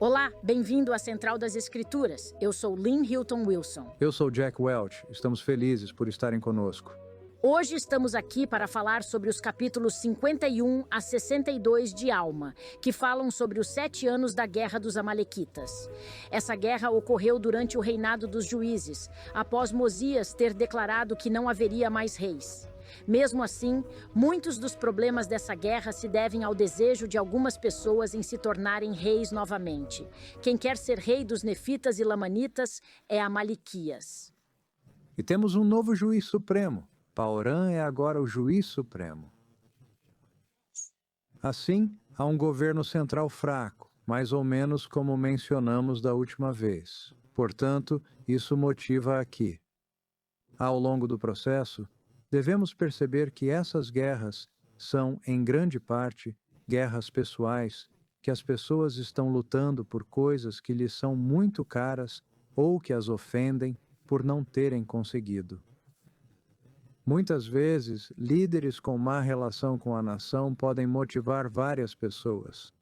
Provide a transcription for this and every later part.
Olá, bem-vindo à Central das Escrituras. Eu sou Lynn Hilton Wilson. Eu sou Jack Welch. Estamos felizes por estarem conosco. Hoje estamos aqui para falar sobre os capítulos 51 a 62 de Alma, que falam sobre os 7 anos da Guerra dos Amalequitas. Essa guerra ocorreu durante o reinado dos juízes, após Mosias ter declarado que não haveria mais reis. Mesmo assim, muitos dos problemas dessa guerra se devem ao desejo de algumas pessoas em se tornarem reis novamente. Quem quer ser rei dos Nefitas e Lamanitas é Amalequias. E temos um novo juiz supremo. Paorã é agora o juiz supremo. Assim, há um governo central fraco, mais ou menos como mencionamos da última vez. Portanto, isso motiva aqui. Ao longo do processo, devemos perceber que essas guerras são, em grande parte, guerras pessoais, que as pessoas estão lutando por coisas que lhes são muito caras ou que as ofendem por não terem conseguido. Muitas vezes, líderes com má relação com a nação podem motivar várias pessoas.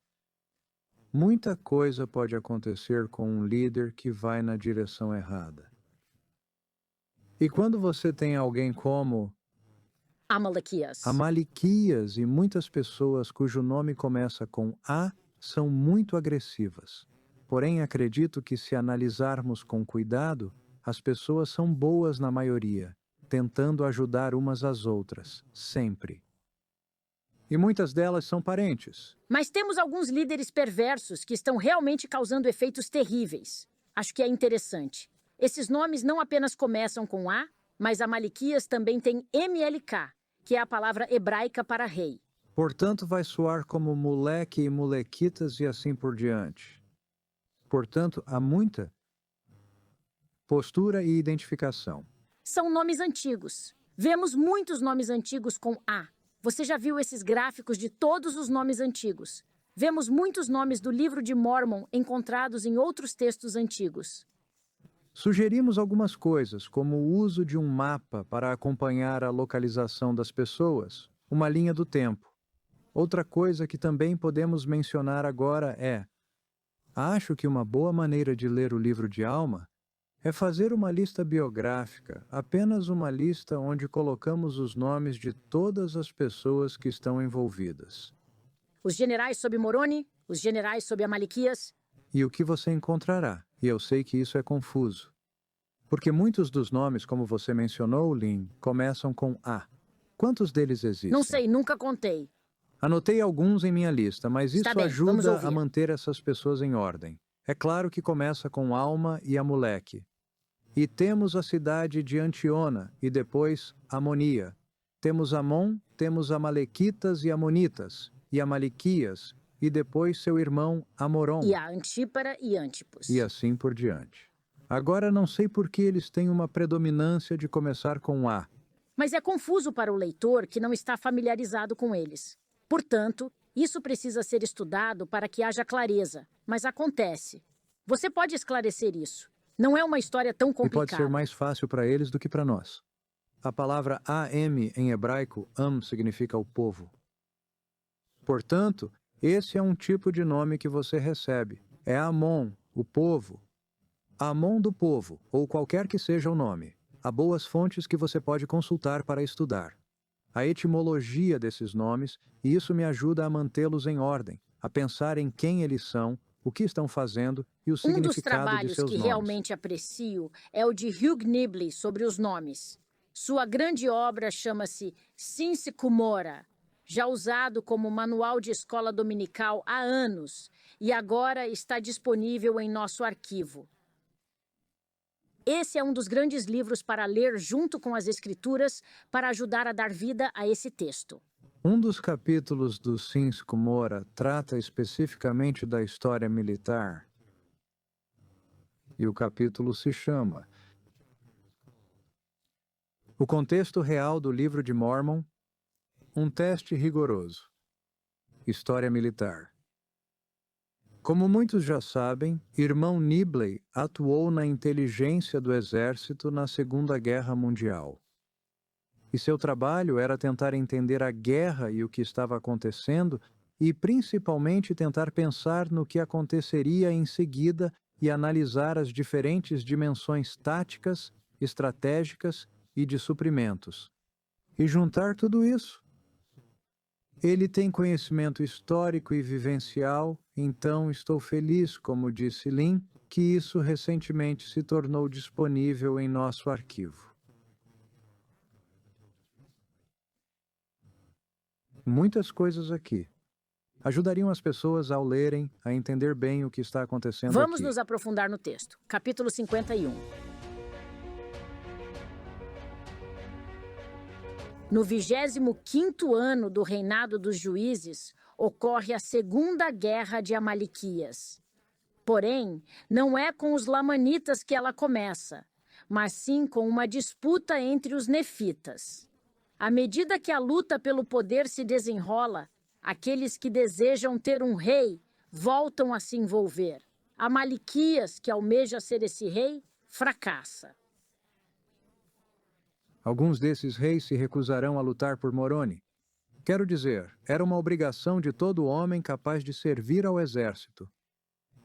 Muita coisa pode acontecer com um líder que vai na direção errada. E quando você tem alguém como Amalequias e muitas pessoas cujo nome começa com A são muito agressivas. Porém, acredito que se analisarmos com cuidado, as pessoas são boas na maioria, tentando ajudar umas às outras, sempre. E muitas delas são parentes. Mas temos alguns líderes perversos que estão realmente causando efeitos terríveis. Acho que é interessante. Esses nomes não apenas começam com A, mas Amalequias também tem MLK, que é a palavra hebraica para rei. Portanto, vai soar como moleque e molequitas e assim por diante. Portanto, há muita postura e identificação. São nomes antigos. Vemos muitos nomes antigos com A. Você já viu esses gráficos de todos os nomes antigos? Vemos muitos nomes do livro de Mórmon encontrados em outros textos antigos. Sugerimos algumas coisas, como o uso de um mapa para acompanhar a localização das pessoas, uma linha do tempo. Outra coisa que também podemos mencionar agora é: acho que uma boa maneira de ler o livro de Alma é fazer uma lista biográfica, apenas uma lista onde colocamos os nomes de todas as pessoas que estão envolvidas. Os generais sob Moroni, os generais sob Amalequias. E o que você encontrará? E eu sei que isso é confuso. Porque muitos dos nomes, como você mencionou, Lynn, começam com A. Quantos deles existem? Não sei, nunca contei. Anotei alguns em minha lista, mas Está isso bem, vamos ajuda ouvir. a manter essas pessoas em ordem. É claro que começa com Alma e Amuleque. E temos a cidade de Antiona e depois Amonia. Temos Amon, temos Amalequitas e Amonitas, e Amalequias, e depois seu irmão Amoron. E a Antípara e Antipos. E assim por diante. Agora não sei por que eles têm uma predominância de começar com A. Mas é confuso para o leitor que não está familiarizado com eles. Portanto, isso precisa ser estudado para que haja clareza. Mas acontece. Você pode esclarecer isso. Não é uma história tão E complicada. pode ser mais fácil para eles do que para nós. A palavra Am em hebraico, significa o povo. Portanto, esse é um tipo de nome que você recebe. É Amon, o povo. Amon do povo, ou qualquer que seja o nome. Há boas fontes que você pode consultar para estudar a etimologia desses nomes, e isso me ajuda a mantê-los em ordem, a pensar em quem eles são, o que estão fazendo e o Um dos significado de trabalhos seus que nomes. realmente aprecio é o de Hugh Nibley sobre os nomes. Sua grande obra chama-se Cinci Cumora, já usado como manual de escola dominical há anos, e agora está disponível em nosso arquivo. Esse é um dos grandes livros para ler junto com as Escrituras para ajudar a dar vida a esse texto. Um dos capítulos do Cinci Cumora trata especificamente da história militar. E o capítulo se chama O Contexto Real do Livro de Mórmon, um teste rigoroso. História militar. Como muitos já sabem, irmão Nibley atuou na inteligência do exército na Segunda Guerra Mundial. E seu trabalho era tentar entender a guerra e o que estava acontecendo e principalmente tentar pensar no que aconteceria em seguida e analisar as diferentes dimensões táticas, estratégicas e de suprimentos. E juntar tudo isso. Ele tem conhecimento histórico e vivencial, então estou feliz, como disse Lin, que isso recentemente se tornou disponível em nosso arquivo. Muitas coisas aqui ajudariam as pessoas ao lerem a entender bem o que está acontecendo Vamos aqui. nos aprofundar no texto. Capítulo 51. No 25º ano do reinado dos juízes, ocorre a Segunda Guerra de Amalequias. Porém, não é com os lamanitas que ela começa, mas sim com uma disputa entre os nefitas. À medida que a luta pelo poder se desenrola, aqueles que desejam ter um rei voltam a se envolver. Amalequias, que almeja ser esse rei, fracassa. Alguns desses reis se recusarão a lutar por Moroni. Quero dizer, era uma obrigação de todo homem capaz de servir ao exército.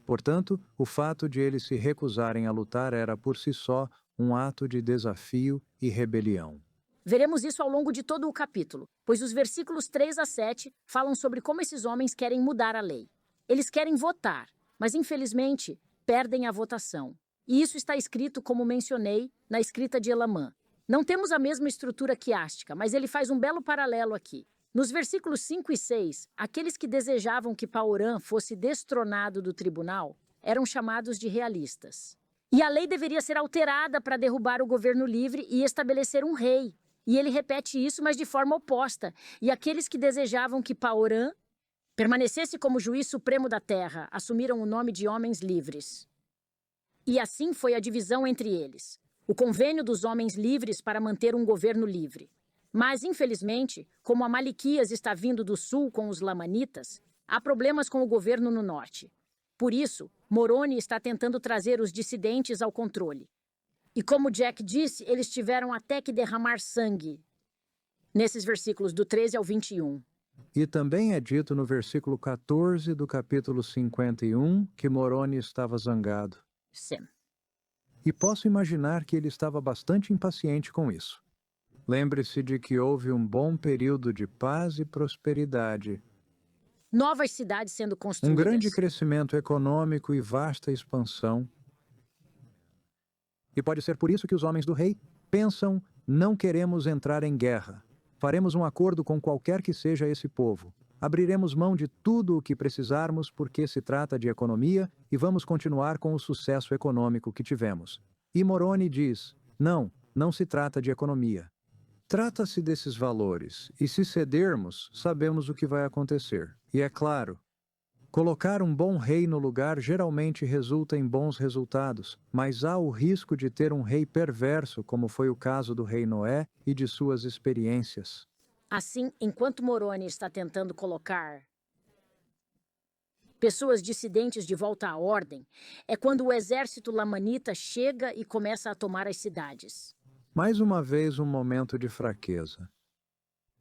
Portanto, o fato de eles se recusarem a lutar era por si só um ato de desafio e rebelião. Veremos isso ao longo de todo o capítulo, pois os versículos 3 a 7 falam sobre como esses homens querem mudar a lei. Eles querem votar, mas infelizmente perdem a votação. E isso está escrito, como mencionei, na escrita de Elamã. Não temos a mesma estrutura quiástica, mas ele faz um belo paralelo aqui. Nos versículos 5 e 6, aqueles que desejavam que Paorã fosse destronado do tribunal eram chamados de realistas. E a lei deveria ser alterada para derrubar o governo livre e estabelecer um rei. E ele repete isso, mas de forma oposta. E aqueles que desejavam que Paorã permanecesse como juiz supremo da terra assumiram o nome de homens livres. E assim foi a divisão entre eles. O convênio dos homens livres para manter um governo livre. Mas, infelizmente, como Amalequias está vindo do sul com os lamanitas, há problemas com o governo no norte. Por isso, Moroni está tentando trazer os dissidentes ao controle. E como Jack disse, eles tiveram até que derramar sangue. Nesses versículos do 13 ao 21. E também é dito no versículo 14 do capítulo 51 que Moroni estava zangado. Sim. E posso imaginar que ele estava bastante impaciente com isso. Lembre-se de que houve um bom período de paz e prosperidade. Novas cidades sendo construídas. Um grande crescimento econômico e vasta expansão. E pode ser por isso que os homens do rei pensam: não queremos entrar em guerra. Faremos um acordo com qualquer que seja esse povo. Abriremos mão de tudo o que precisarmos porque se trata de economia e vamos continuar com o sucesso econômico que tivemos. E Moroni diz: não, não se trata de economia. Trata-se desses valores, e se cedermos, sabemos o que vai acontecer. E é claro, colocar um bom rei no lugar geralmente resulta em bons resultados, mas há o risco de ter um rei perverso, como foi o caso do rei Noé e de suas experiências. Assim, enquanto Moroni está tentando colocar pessoas dissidentes de volta à ordem, é quando o exército lamanita chega e começa a tomar as cidades. Mais uma vez, um momento de fraqueza.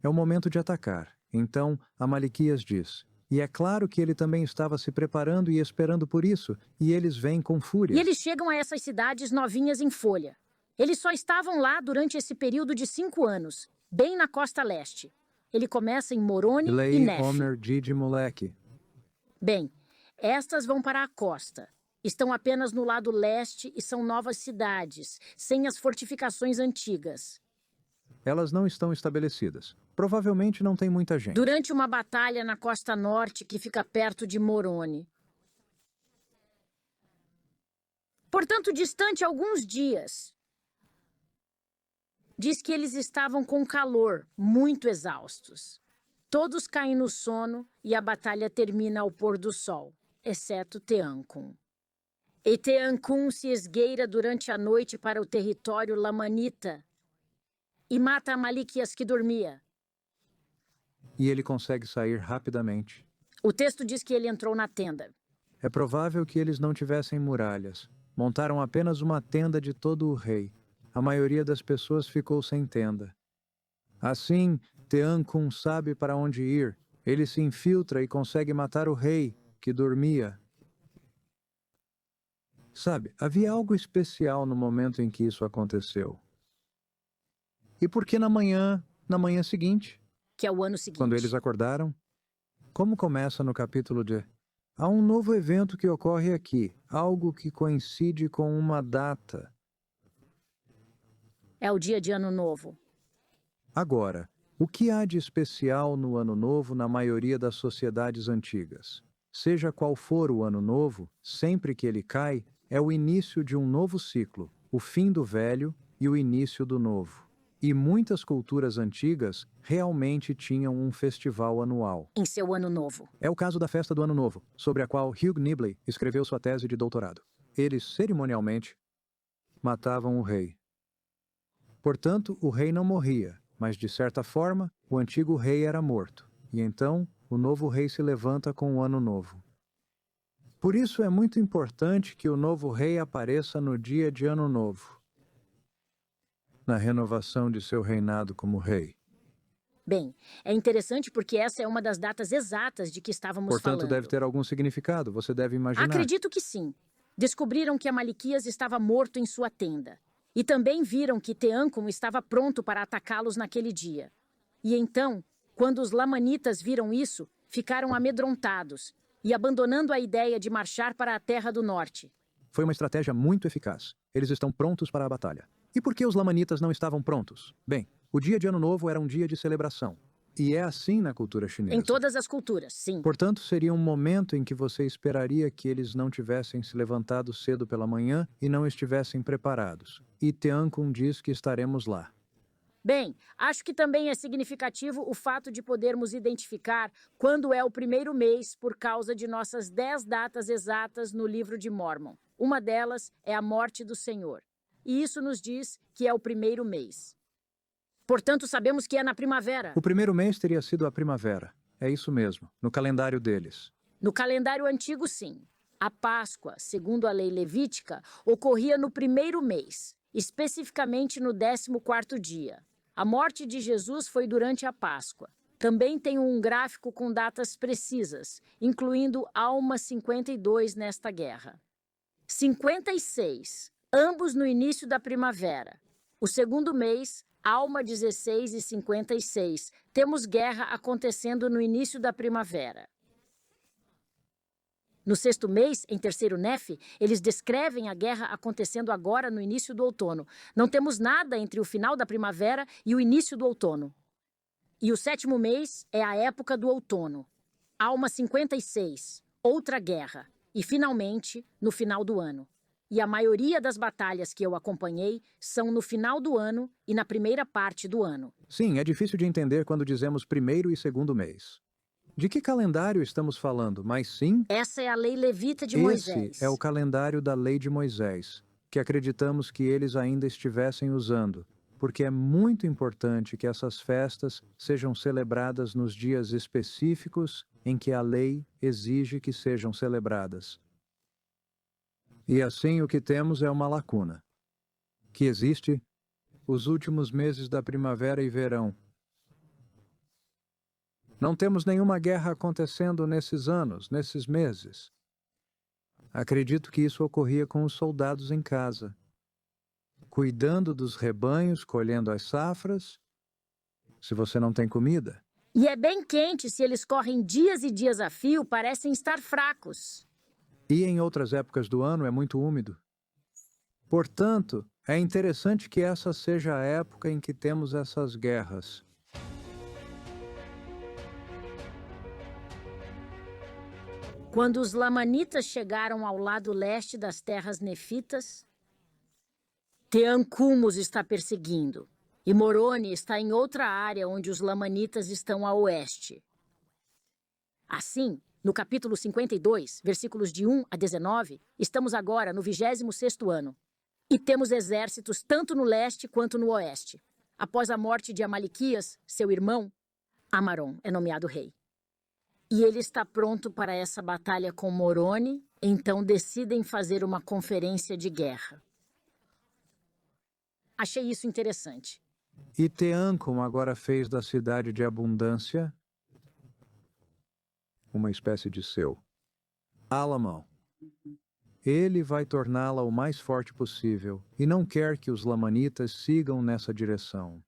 É o momento de atacar. Então, Amalequias diz: e é claro que ele também estava se preparando e esperando por isso, e eles vêm com fúria. E eles chegam a essas cidades novinhas em folha. Eles só estavam lá durante esse período de 5 anos, bem na costa leste. Ele começa em Moroni e Nefe. Homer, Didi, Moleque. Bem, estas vão para a costa. Estão apenas no lado leste e são novas cidades, sem as fortificações antigas. Elas não estão estabelecidas. Provavelmente não tem muita gente. Durante uma batalha na costa norte que fica perto de Moroni. Portanto, distante alguns dias. Diz que eles estavam com calor, muito exaustos. Todos caem no sono e a batalha termina ao pôr do sol, exceto Teancum. E Teancum se esgueira durante a noite para o território lamanita e mata Amalequias que dormia. E ele consegue sair rapidamente. O texto diz que ele entrou na tenda. É provável que eles não tivessem muralhas. Montaram apenas uma tenda de todo o rei. A maioria das pessoas ficou sem tenda. Assim, Teancum sabe para onde ir. Ele se infiltra e consegue matar o rei, que dormia. Sabe, havia algo especial no momento em que isso aconteceu. E por que na manhã seguinte, Que é o ano seguinte. quando eles acordaram? Como começa no capítulo de... Há um novo evento que ocorre aqui, algo que coincide com uma data. É o dia de Ano Novo. Agora, o que há de especial no Ano Novo na maioria das sociedades antigas? Seja qual for o Ano Novo, sempre que ele cai, é o início de um novo ciclo, o fim do velho e o início do novo. E muitas culturas antigas realmente tinham um festival anual. Em seu Ano Novo. É o caso da festa do Ano Novo, sobre a qual Hugh Nibley escreveu sua tese de doutorado. Eles, cerimonialmente, matavam o rei. Portanto, o rei não morria, mas, de certa forma, o antigo rei era morto. E então, o novo rei se levanta com o Ano Novo. Por isso é muito importante que o novo rei apareça no dia de Ano Novo, na renovação de seu reinado como rei. Bem, é interessante porque essa é uma das datas exatas de que estávamos Portanto, falando. deve ter algum significado, você deve imaginar. Acredito que sim. Descobriram que Amalequias estava morto em sua tenda. E também viram que Teâncum estava pronto para atacá-los naquele dia. E então, quando os lamanitas viram isso, ficaram amedrontados e abandonando a ideia de marchar para a terra do norte. Foi uma estratégia muito eficaz. Eles estão prontos para a batalha. E por que os lamanitas não estavam prontos? Bem, o dia de Ano Novo era um dia de celebração. E é assim na cultura chinesa. Em todas as culturas, sim. Portanto, seria um momento em que você esperaria que eles não tivessem se levantado cedo pela manhã e não estivessem preparados. E Teâncum diz que estaremos lá. Bem, acho que também é significativo o fato de podermos identificar quando é o primeiro mês por causa de nossas 10 datas exatas no livro de Mórmon. Uma delas é a morte do Senhor. E isso nos diz que é o primeiro mês. Portanto, sabemos que é na primavera. O primeiro mês teria sido a primavera. É isso mesmo, no calendário deles. No calendário antigo, sim. A Páscoa, segundo a lei levítica, ocorria no primeiro mês, especificamente no 14º dia. A morte de Jesus foi durante a Páscoa. Também tem um gráfico com datas precisas, incluindo Alma 52 nesta guerra. 56, ambos no início da primavera. O segundo mês, Alma 16 e 56. Temos guerra acontecendo no início da primavera. No sexto mês, em terceiro Nefe, eles descrevem a guerra acontecendo agora no início do outono. Não temos nada entre o final da primavera e o início do outono. E o sétimo mês é a época do outono. Alma 56, outra guerra. E, finalmente, no final do ano. E a maioria das batalhas que eu acompanhei são no final do ano e na primeira parte do ano. Sim, é difícil de entender quando dizemos primeiro e segundo mês. De que calendário estamos falando? Mas sim, Essa é a lei levita de Moisés. esse é o calendário da lei de Moisés, que acreditamos que eles ainda estivessem usando, porque é muito importante que essas festas sejam celebradas nos dias específicos em que a lei exige que sejam celebradas. E assim o que temos é uma lacuna, que existe os últimos meses da primavera e verão. Não temos nenhuma guerra acontecendo nesses anos, nesses meses. Acredito que isso ocorria com os soldados em casa, cuidando dos rebanhos, colhendo as safras, se você não tem comida. E é bem quente, se eles correm dias e dias a fio, parecem estar fracos. E em outras épocas do ano é muito úmido. Portanto, é interessante que essa seja a época em que temos essas guerras. Quando os lamanitas chegaram ao lado leste das terras nefitas, Teâncum os está perseguindo, e Moroni está em outra área onde os lamanitas estão a oeste. Assim, no capítulo 52, versículos de 1 a 19, estamos agora no 26º ano, e temos exércitos tanto no leste quanto no oeste. Após a morte de Amalequias, seu irmão, Amaron é nomeado rei. E ele está pronto para essa batalha com Moroni, então decidem fazer uma conferência de guerra. Achei isso interessante. E Teâncum agora fez da cidade de abundância uma espécie de seu. Alamão. Ele vai torná-la o mais forte possível e não quer que os lamanitas sigam nessa direção.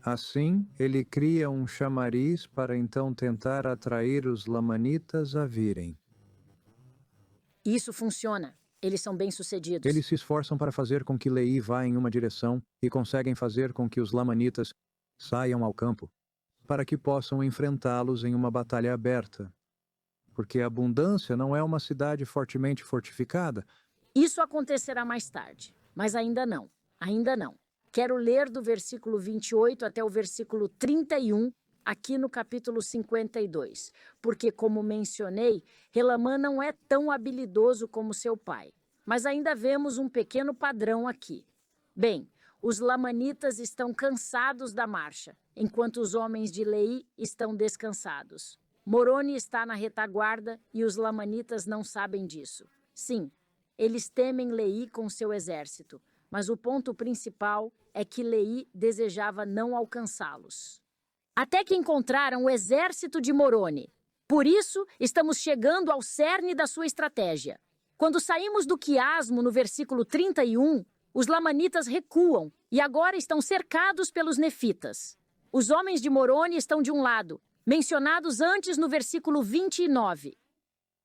Assim, ele cria um chamariz para então tentar atrair os lamanitas a virem. Isso funciona. Eles são bem-sucedidos. Eles se esforçam para fazer com que Leí vá em uma direção e conseguem fazer com que os lamanitas saiam ao campo, para que possam enfrentá-los em uma batalha aberta. Porque Abundância não é uma cidade fortemente fortificada. Isso acontecerá mais tarde, mas ainda não. Ainda não. Quero ler do versículo 28 até o versículo 31, aqui no capítulo 52, porque, como mencionei, Relamã não é tão habilidoso como seu pai, mas ainda vemos um pequeno padrão aqui. Bem, os lamanitas estão cansados da marcha, enquanto os homens de Leí estão descansados. Moroni está na retaguarda e os lamanitas não sabem disso. Sim, eles temem Leí com seu exército, mas o ponto principal é que Leí desejava não alcançá-los. Até que encontraram o exército de Moroni. Por isso, estamos chegando ao cerne da sua estratégia. Quando saímos do quiasmo no versículo 31, os lamanitas recuam e agora estão cercados pelos nefitas. Os homens de Moroni estão de um lado, mencionados antes no versículo 29.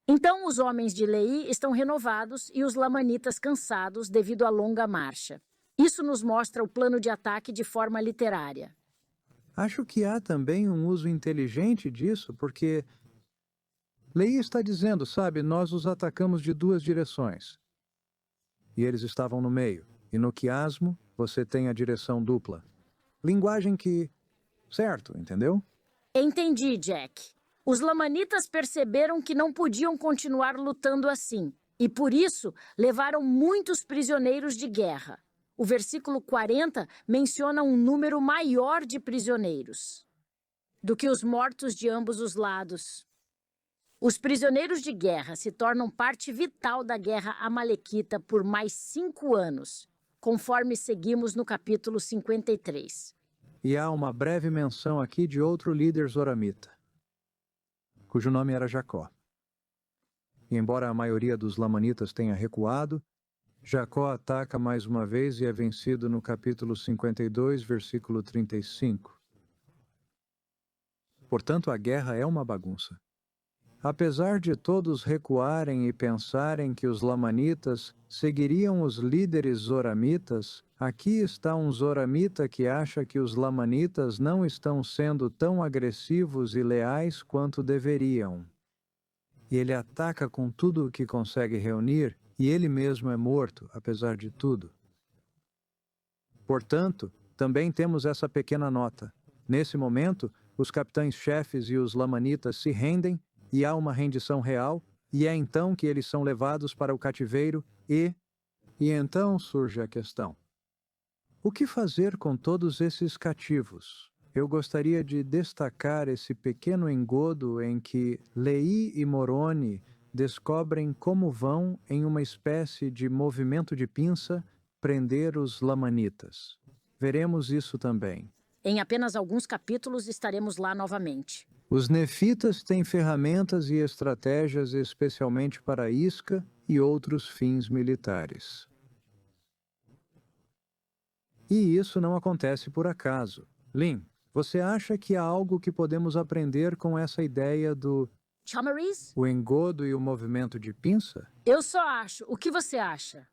Então os homens de Leí estão renovados e os lamanitas cansados devido à longa marcha. Isso nos mostra o plano de ataque de forma literária. Acho que há também um uso inteligente disso, porque Leí está dizendo, sabe, nós os atacamos de duas direções. E eles estavam no meio. E no quiasmo, você tem a direção dupla. Linguagem que... Certo, entendeu? Entendi, Jack. Os lamanitas perceberam que não podiam continuar lutando assim, e por isso levaram muitos prisioneiros de guerra. O versículo 40 menciona um número maior de prisioneiros do que os mortos de ambos os lados. Os prisioneiros de guerra se tornam parte vital da guerra amalequita por mais 5 anos, conforme seguimos no capítulo 53. E há uma breve menção aqui de outro líder zoramita, cujo nome era Jacó. E embora a maioria dos lamanitas tenha recuado, Jacó ataca mais uma vez e é vencido no capítulo 52, versículo 35. Portanto, a guerra é uma bagunça. Apesar de todos recuarem e pensarem que os lamanitas seguiriam os líderes zoramitas, aqui está um zoramita que acha que os lamanitas não estão sendo tão agressivos e leais quanto deveriam. E ele ataca com tudo o que consegue reunir, e ele mesmo é morto, apesar de tudo. Portanto, também temos essa pequena nota. Nesse momento, os capitães-chefes e os lamanitas se rendem, e há uma rendição real, e é então que eles são levados para o cativeiro e então surge a questão. O que fazer com todos esses cativos? Eu gostaria de destacar esse pequeno engodo em que Leí e Moroni descobrem como vão, em uma espécie de movimento de pinça, prender os lamanitas. Veremos isso também. Em apenas alguns capítulos estaremos lá novamente. Os nefitas têm ferramentas e estratégias especialmente para a isca e outros fins militares. E isso não acontece por acaso. Lynn, você acha que há algo que podemos aprender com essa ideia do Chamariz? o engodo e o movimento de pinça? Eu só acho. O que você acha?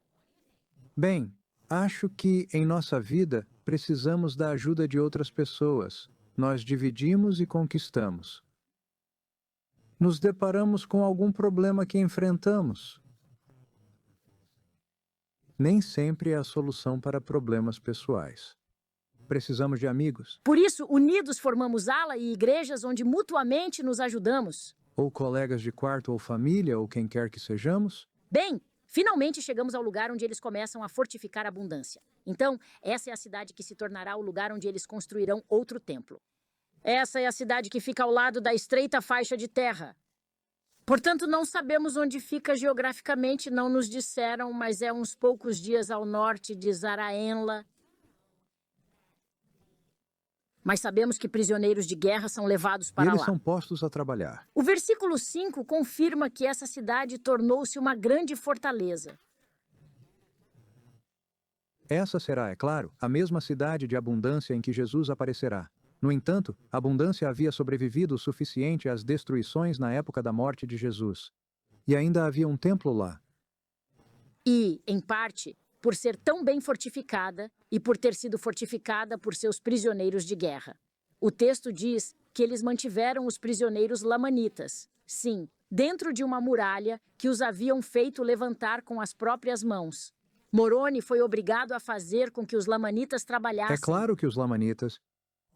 Bem, acho que em nossa vida precisamos da ajuda de outras pessoas. Nós dividimos e conquistamos. Nos deparamos com algum problema que enfrentamos. Nem sempre é a solução para problemas pessoais. Precisamos de amigos. Por isso, unidos formamos ala e igrejas onde mutuamente nos ajudamos. Ou colegas de quarto ou família, ou quem quer que sejamos. Bem, finalmente chegamos ao lugar onde eles começam a fortificar a abundância. Então, essa é a cidade que se tornará o lugar onde eles construirão outro templo. Essa é a cidade que fica ao lado da estreita faixa de terra. Portanto, não sabemos onde fica geograficamente, não nos disseram, mas é uns poucos dias ao norte de Zaraenla. Mas sabemos que prisioneiros de guerra são levados E para eles lá. são postos a trabalhar. O versículo 5 confirma que essa cidade tornou-se uma grande fortaleza. Essa será, é claro, a mesma cidade de abundância em que Jesus aparecerá. No entanto, a abundância havia sobrevivido o suficiente às destruições na época da morte de Jesus. E ainda havia um templo lá. E, em parte, por ser tão bem fortificada e por ter sido fortificada por seus prisioneiros de guerra. O texto diz que eles mantiveram os prisioneiros lamanitas, sim, dentro de uma muralha que os haviam feito levantar com as próprias mãos. Moroni foi obrigado a fazer com que os lamanitas trabalhassem. É claro que os lamanitas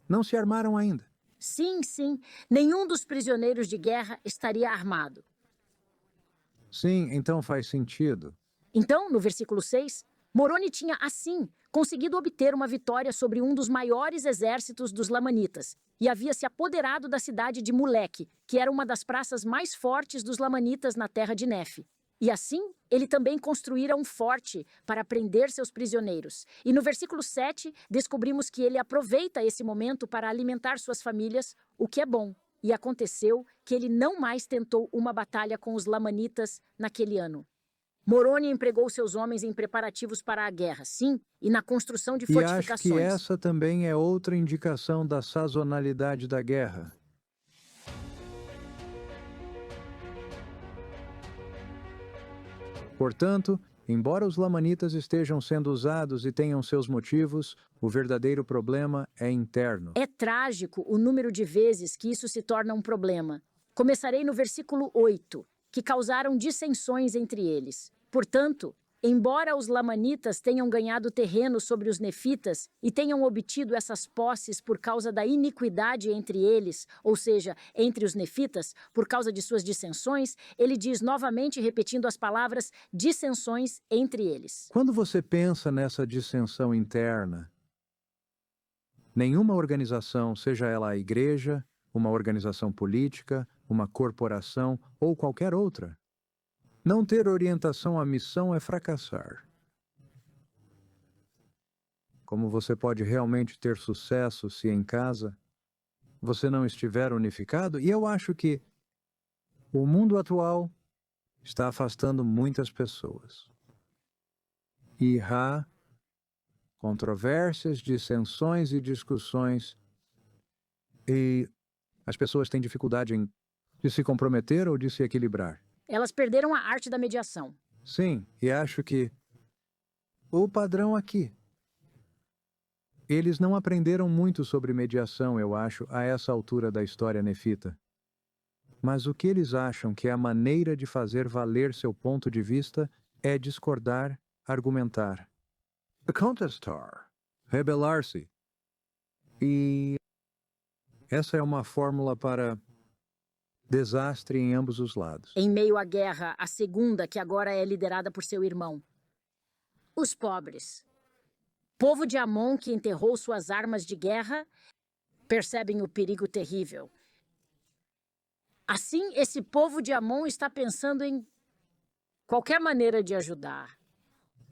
não se armaram ainda. Sim, sim, nenhum dos prisioneiros de guerra estaria armado. Sim, então faz sentido. Então, no versículo 6, Moroni tinha, assim, conseguido obter uma vitória sobre um dos maiores exércitos dos lamanitas e havia se apoderado da cidade de Muleque, que era uma das praças mais fortes dos lamanitas na terra de Nefe. E assim, ele também construíra um forte para prender seus prisioneiros. E no versículo 7, descobrimos que ele aproveita esse momento para alimentar suas famílias, o que é bom. E aconteceu que ele não mais tentou uma batalha com os lamanitas naquele ano. Moroni empregou seus homens em preparativos para a guerra, sim, e na construção de E acho fortificações. que essa também é outra indicação da sazonalidade da guerra. Portanto, embora os lamanitas estejam sendo usados e tenham seus motivos, o verdadeiro problema é interno. É trágico o número de vezes que isso se torna um problema. Começarei no versículo 8, que causaram dissensões entre eles. Portanto, embora os lamanitas tenham ganhado terreno sobre os nefitas e tenham obtido essas posses por causa da iniquidade entre eles, ou seja, entre os nefitas, por causa de suas dissensões, ele diz novamente, repetindo as palavras dissensões entre eles. Quando você pensa nessa dissensão interna, nenhuma organização, seja ela a igreja, uma organização política, uma corporação ou qualquer outra, não ter orientação à missão é fracassar. Como você pode realmente ter sucesso se em casa você não estiver unificado? E eu acho que o mundo atual está afastando muitas pessoas. E há controvérsias, dissensões e discussões. E as pessoas têm dificuldade de se comprometer ou de se equilibrar. Elas perderam a arte da mediação. Sim, e acho que o padrão aqui. Eles não aprenderam muito sobre mediação, eu acho, a essa altura da história nefita. Mas o que eles acham que é a maneira de fazer valer seu ponto de vista é discordar, argumentar. Contestar. Rebelar-se. E essa é uma fórmula para desastre em ambos os lados. Em meio à guerra, a segunda, que agora é liderada por seu irmão. Os pobres. Povo de Amon que enterrou suas armas de guerra, percebem o perigo terrível. Assim, esse povo de Amon está pensando em qualquer maneira de ajudar.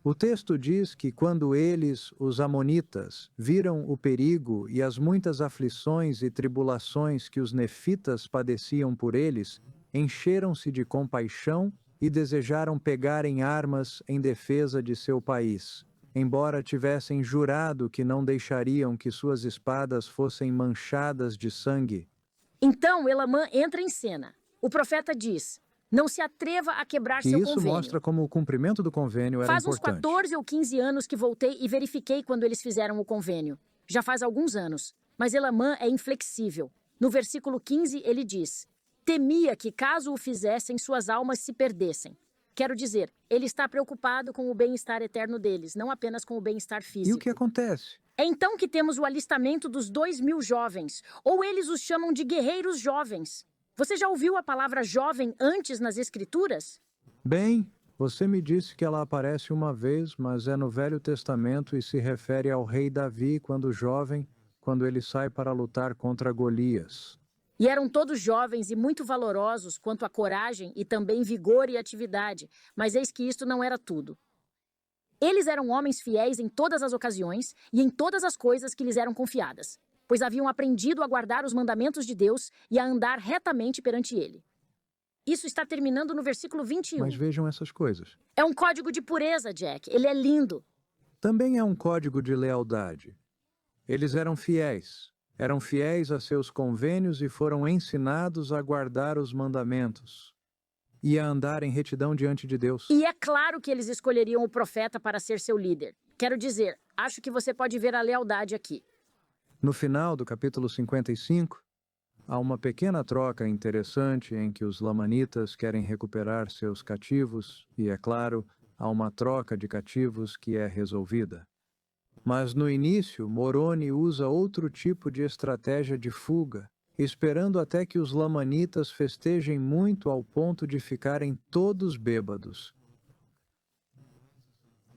O texto diz que quando eles, os amonitas, viram o perigo e as muitas aflições e tribulações que os nefitas padeciam por eles, encheram-se de compaixão e desejaram pegar em armas em defesa de seu país, embora tivessem jurado que não deixariam que suas espadas fossem manchadas de sangue. Então Elamã entra em cena. O profeta diz: não se atreva a quebrar seu Isso convênio. mostra como o cumprimento do convênio era Faz uns importante. 14 ou 15 anos que voltei e verifiquei quando eles fizeram o convênio. Já faz alguns anos. Mas Elamã é inflexível. No versículo 15 ele diz: temia que caso o fizessem, suas almas se perdessem. Quero dizer, ele está preocupado com o bem-estar eterno deles, não apenas com o bem-estar físico. E o que acontece? É então que temos o alistamento dos 2.000 jovens, ou eles os chamam de guerreiros jovens. Você já ouviu a palavra jovem antes nas Escrituras? Bem, você me disse que ela aparece uma vez, mas é no Velho Testamento e se refere ao rei Davi quando jovem, quando ele sai para lutar contra Golias. E eram todos jovens e muito valorosos quanto à coragem e também vigor e atividade, mas eis que isto não era tudo. Eles eram homens fiéis em todas as ocasiões e em todas as coisas que lhes eram confiadas. pois haviam aprendido a guardar os mandamentos de Deus e a andar retamente perante ele. Isso está terminando no versículo 21. Mas vejam essas coisas. É um código de pureza, Jack. Ele é lindo. Também é um código de lealdade. Eles eram fiéis a seus convênios e foram ensinados a guardar os mandamentos e a andar em retidão diante de Deus. E é claro que eles escolheriam o profeta para ser seu líder. Quero dizer, acho que você pode ver a lealdade aqui. No final do capítulo 55, há uma pequena troca interessante em que os lamanitas querem recuperar seus cativos e, é claro, há uma troca de cativos que é resolvida. Mas no início, Moroni usa outro tipo de estratégia de fuga, esperando até que os lamanitas festejem muito ao ponto de ficarem todos bêbados.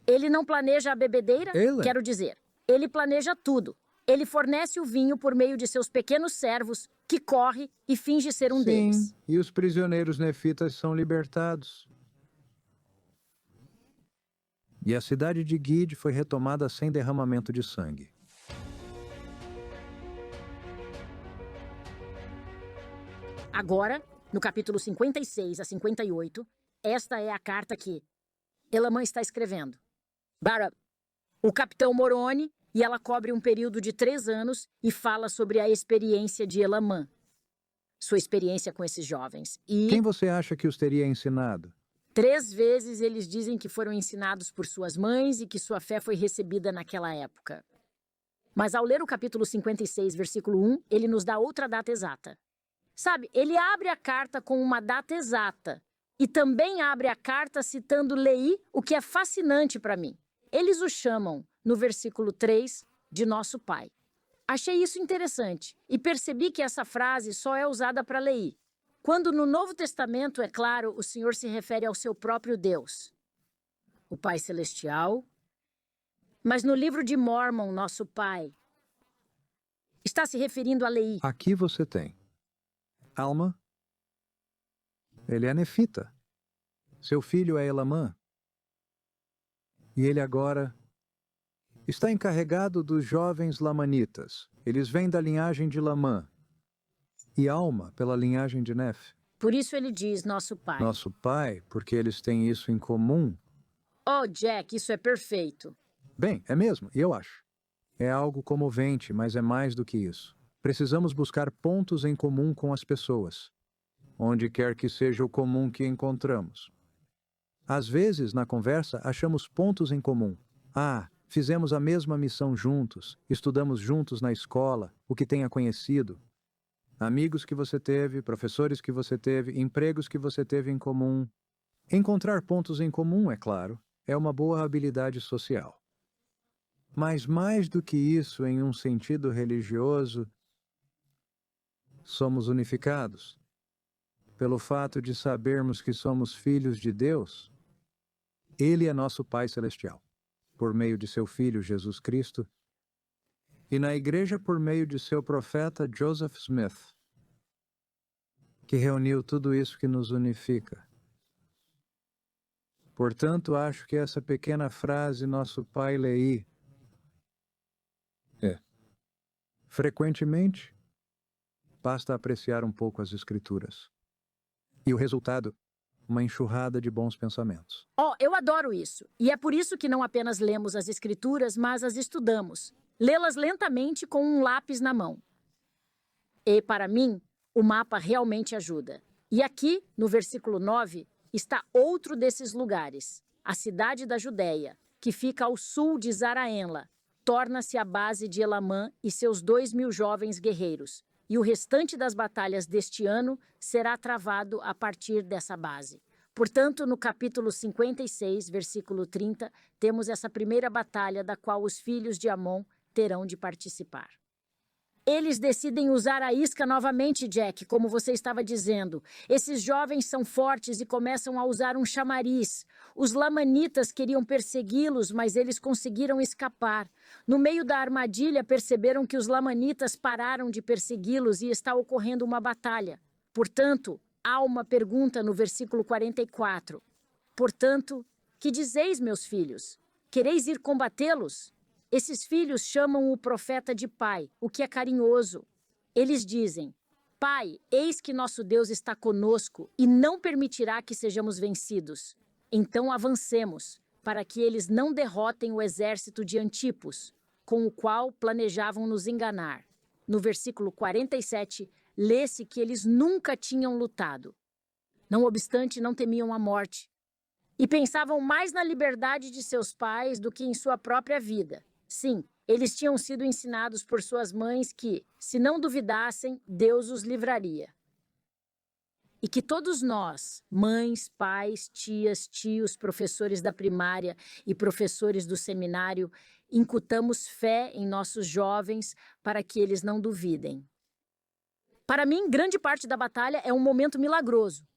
Ele não planeja a bebedeira? Quero dizer, ele planeja tudo. Ele fornece o vinho por meio de seus pequenos servos, que corre e finge ser um deles. Sim, e os prisioneiros nefitas são libertados. E a cidade de Gide foi retomada sem derramamento de sangue. Agora, no capítulo 56 a 58, esta é a carta que Elamã está escrevendo. Para o capitão Moroni, e ela cobre um período de 3 anos e fala sobre a experiência de Elamã. Sua experiência com esses jovens. E Quem você acha que os teria ensinado? 3 vezes eles dizem que foram ensinados por suas mães e que sua fé foi recebida naquela época. Mas ao ler o capítulo 56, versículo 1, ele nos dá outra data exata. Sabe, ele abre a carta com uma data exata e também abre a carta citando Lei, o que é fascinante para mim. Eles o chamam, no versículo 3, de nosso pai. Achei isso interessante e percebi que essa frase só é usada para Lei. Quando no Novo Testamento, é claro, o Senhor se refere ao seu próprio Deus, o Pai Celestial. Mas no livro de Mórmon, nosso pai está se referindo a Lei. Aqui você tem Alma. Ele é nefita. Seu filho é Elamã. E ele agora está encarregado dos jovens lamanitas. Eles vêm da linhagem de Lamã. E Alma pela linhagem de Nef. Por isso ele diz nosso pai. Nosso pai, porque eles têm isso em comum. Oh, Jack, isso é perfeito. Bem, é mesmo, e eu acho. É algo comovente, mas é mais do que isso. Precisamos buscar pontos em comum com as pessoas, onde quer que seja o comum que encontramos. Às vezes, na conversa, achamos pontos em comum. Ah, fizemos a mesma missão juntos, estudamos juntos na escola, o que tenha conhecido. Amigos que você teve, professores que você teve, empregos que você teve em comum. Encontrar pontos em comum, é claro, é uma boa habilidade social. Mas mais do que isso, em um sentido religioso, somos unificados. Pelo fato de sabermos que somos filhos de Deus, Ele é nosso Pai Celestial, por meio de seu Filho Jesus Cristo, e na Igreja por meio de seu profeta Joseph Smith, que reuniu tudo isso que nos unifica. Portanto, acho que essa pequena frase, nosso Pai Lei, frequentemente, basta apreciar um pouco as Escrituras. E o resultado, uma enxurrada de bons pensamentos. Oh, eu adoro isso. E é por isso que não apenas lemos as Escrituras, mas as estudamos. Lê-las lentamente com um lápis na mão. E, para mim, o mapa realmente ajuda. E aqui, no versículo 9, está outro desses lugares. A cidade da Judéia, que fica ao sul de Zaraenla, torna-se a base de Elamã e seus 2.000 jovens guerreiros. E o restante das batalhas deste ano será travado a partir dessa base. Portanto, no capítulo 56, versículo 30, temos essa primeira batalha da qual os filhos de Amon terão de participar. Eles decidem usar a isca novamente, Jack, como você estava dizendo. Esses jovens são fortes e começam a usar um chamariz. Os lamanitas queriam persegui-los, mas eles conseguiram escapar. No meio da armadilha, perceberam que os lamanitas pararam de persegui-los e está ocorrendo uma batalha. Portanto, Alma pergunta no versículo 44. Portanto, que dizeis, meus filhos? Quereis ir combatê-los? Esses filhos chamam o profeta de pai, o que é carinhoso. Eles dizem: Pai, eis que nosso Deus está conosco e não permitirá que sejamos vencidos. Então avancemos, para que eles não derrotem o exército de Antipos, com o qual planejavam nos enganar. No versículo 47, lê-se que eles nunca tinham lutado. Não obstante, não temiam a morte. E pensavam mais na liberdade de seus pais do que em sua própria vida. Sim, eles tinham sido ensinados por suas mães que, se não duvidassem, Deus os livraria. E que todos nós, mães, pais, tias, tios, professores da primária e professores do seminário, incutamos fé em nossos jovens para que eles não duvidem. Para mim, grande parte da batalha é um momento milagroso.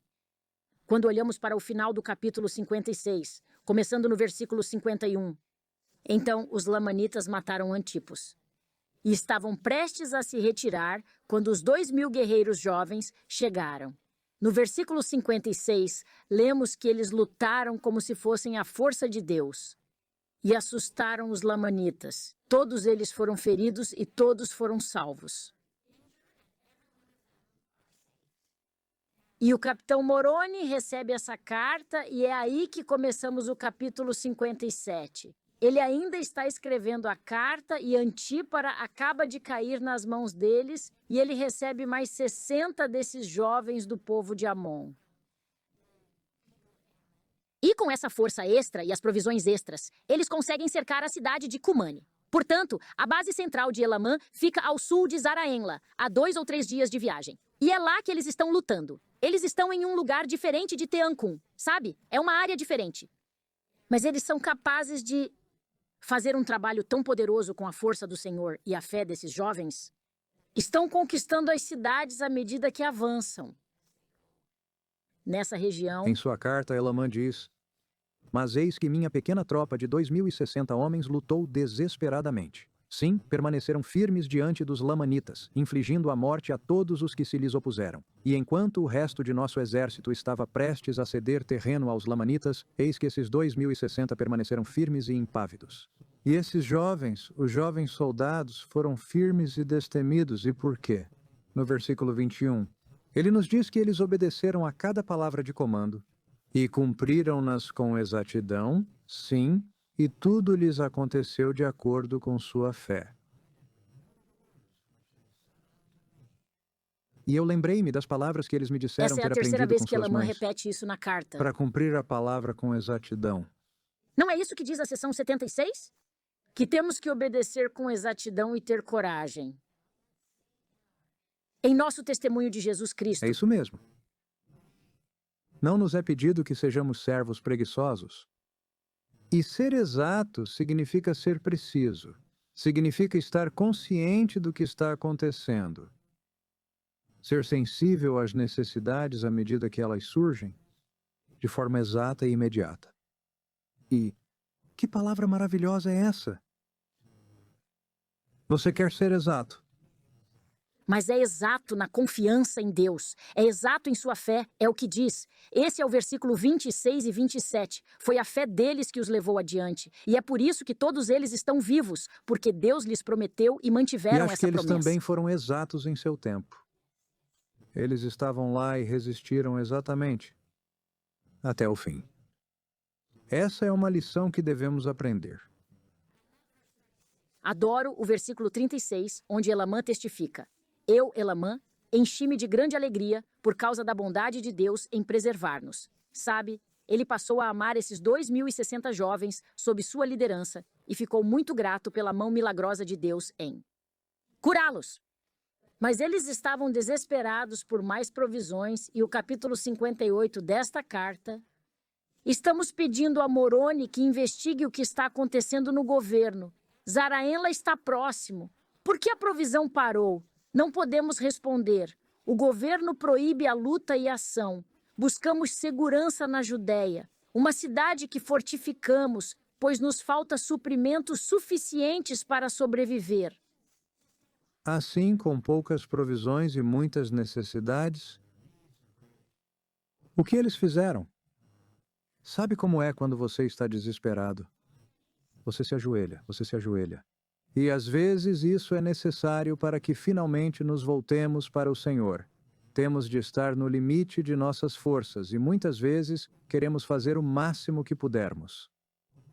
Quando olhamos para o final do capítulo 56, começando no versículo 51. Então os lamanitas mataram Antipos. E estavam prestes a se retirar quando os 2.000 guerreiros jovens chegaram. No versículo 56, lemos que eles lutaram como se fossem a força de Deus. E assustaram os lamanitas. Todos eles foram feridos e todos foram salvos. E o capitão Moroni recebe essa carta e é aí que começamos o capítulo 57. Ele ainda está escrevendo a carta e Antípara acaba de cair nas mãos deles e ele recebe mais 60 desses jovens do povo de Amon. E com essa força extra e as provisões extras, eles conseguem cercar a cidade de Cumane. Portanto, a base central de Elamã fica ao sul de Zaraenla, a 2 ou 3 dias de viagem. E é lá que eles estão lutando. Eles estão em um lugar diferente de Teancum, sabe? É uma área diferente. Mas eles são capazes de fazer um trabalho tão poderoso com a força do Senhor e a fé desses jovens. Estão conquistando as cidades à medida que avançam. Nessa região... Em sua carta, Elamã diz: Mas eis que minha pequena tropa de 2.060 homens lutou desesperadamente. Sim, permaneceram firmes diante dos lamanitas, infligindo a morte a todos os que se lhes opuseram. E enquanto o resto de nosso exército estava prestes a ceder terreno aos lamanitas, eis que esses 2.060 permaneceram firmes e impávidos. E esses jovens, os jovens soldados, foram firmes e destemidos. E por quê? No versículo 21, ele nos diz que eles obedeceram a cada palavra de comando e cumpriram-nas com exatidão, sim, e tudo lhes aconteceu de acordo com sua fé. E eu lembrei-me das palavras que eles me disseram ter aprendido com suas mães. Essa é a terceira vez que Elamã repete isso na carta. Para cumprir a palavra com exatidão. Não é isso que diz a seção 76? Que temos que obedecer com exatidão e ter coragem. Em nosso testemunho de Jesus Cristo. É isso mesmo. Não nos é pedido que sejamos servos preguiçosos. E ser exato significa ser preciso. Significa estar consciente do que está acontecendo. Ser sensível às necessidades à medida que elas surgem, de forma exata e imediata. E que palavra maravilhosa é essa? Você quer ser exato. Mas é exato na confiança em Deus. É exato em sua fé, é o que diz. Esse é o versículo 26 e 27. Foi a fé deles que os levou adiante. E é por isso que todos eles estão vivos, porque Deus lhes prometeu e mantiveram essa promessa. E acho que eles também foram exatos em seu tempo. Eles estavam lá e resistiram exatamente até o fim. Essa é uma lição que devemos aprender. Adoro o versículo 36, onde Elamã testifica: Eu, Elamã, enchi-me de grande alegria por causa da bondade de Deus em preservar-nos. Sabe, ele passou a amar esses 2.060 jovens sob sua liderança e ficou muito grato pela mão milagrosa de Deus em curá-los. Mas eles estavam desesperados por mais provisões e o capítulo 58 desta carta: Estamos pedindo a Moroni que investigue o que está acontecendo no governo. Zaraenla está próximo. Por que a provisão parou? Não podemos responder. O governo proíbe a luta e a ação. Buscamos segurança na Judéia, uma cidade que fortificamos, pois nos falta suprimentos suficientes para sobreviver. Assim, com poucas provisões e muitas necessidades, o que eles fizeram? Sabe como é quando você está desesperado? você se ajoelha, você se ajoelha. E às vezes isso é necessário para que finalmente nos voltemos para o Senhor. Temos de estar no limite de nossas forças e muitas vezes queremos fazer o máximo que pudermos.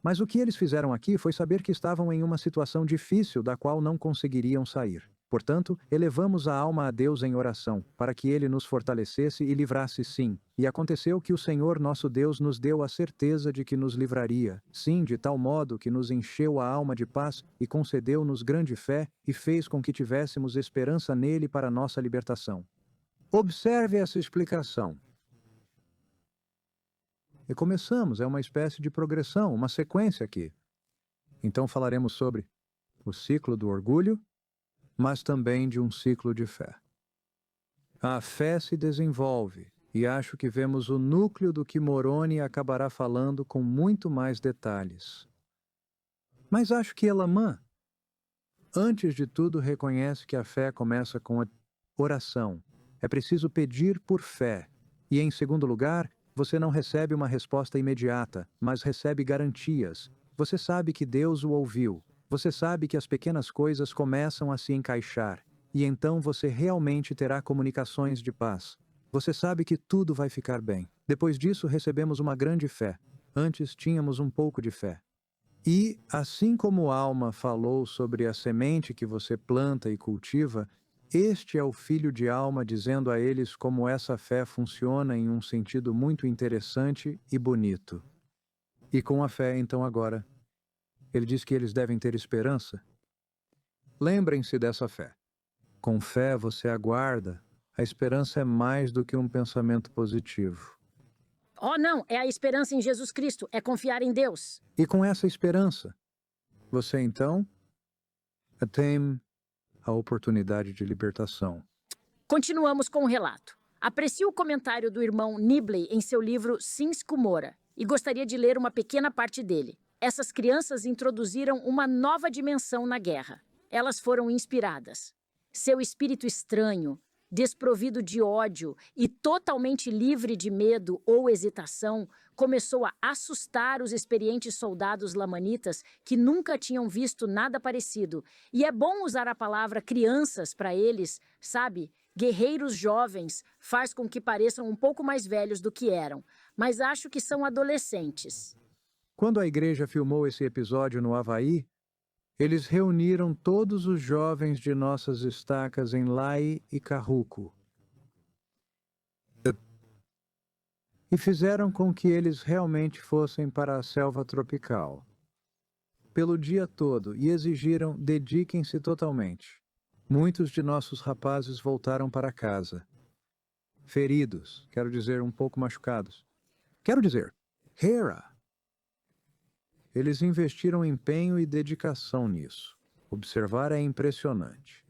Mas o que eles fizeram aqui foi saber que estavam em uma situação difícil da qual não conseguiriam sair. Portanto, elevamos a alma a Deus em oração, para que Ele nos fortalecesse e livrasse sim. E aconteceu que o Senhor nosso Deus nos deu a certeza de que nos livraria, sim, de tal modo que nos encheu a alma de paz e concedeu-nos grande fé e fez com que tivéssemos esperança nele para nossa libertação. Observe essa explicação. E começamos, é uma espécie de progressão, uma sequência aqui. Então falaremos sobre o ciclo do orgulho, mas também de um ciclo de fé. A fé se desenvolve, e acho que vemos o núcleo do que Moroni acabará falando com muito mais detalhes. Mas acho que Elamã, antes de tudo, reconhece que a fé começa com a oração. É preciso pedir por fé. E, em segundo lugar, você não recebe uma resposta imediata, mas recebe garantias. Você sabe que Deus o ouviu. Você sabe que as pequenas coisas começam a se encaixar, e então você realmente terá comunicações de paz. Você sabe que tudo vai ficar bem. Depois disso, recebemos uma grande fé. Antes tínhamos um pouco de fé. E, assim como Alma falou sobre a semente que você planta e cultiva, este é o filho de Alma dizendo a eles como essa fé funciona em um sentido muito interessante e bonito. E com a fé, então agora, ele diz que eles devem ter esperança. Lembrem-se dessa fé. Com fé você aguarda. A esperança é mais do que um pensamento positivo. Oh, não, é a esperança em Jesus Cristo, é confiar em Deus. E com essa esperança, você então tem a oportunidade de libertação. Continuamos com o relato. Aprecio o comentário do irmão Nibley em seu livro Sims Kumora e gostaria de ler uma pequena parte dele. Essas crianças introduziram uma nova dimensão na guerra. Elas foram inspiradas. Seu espírito estranho, desprovido de ódio e totalmente livre de medo ou hesitação, começou a assustar os experientes soldados lamanitas que nunca tinham visto nada parecido. E é bom usar a palavra crianças para eles, sabe? Guerreiros jovens faz com que pareçam um pouco mais velhos do que eram, mas acho que são adolescentes. Quando a igreja filmou esse episódio no Havaí, eles reuniram todos os jovens de nossas estacas em Lai e Carruco e fizeram com que eles realmente fossem para a selva tropical pelo dia todo e exigiram dediquem-se totalmente. Muitos de nossos rapazes voltaram para casa, feridos, quero dizer, um pouco machucados. Quero dizer, Hera. Eles investiram empenho e dedicação nisso. Observar é impressionante.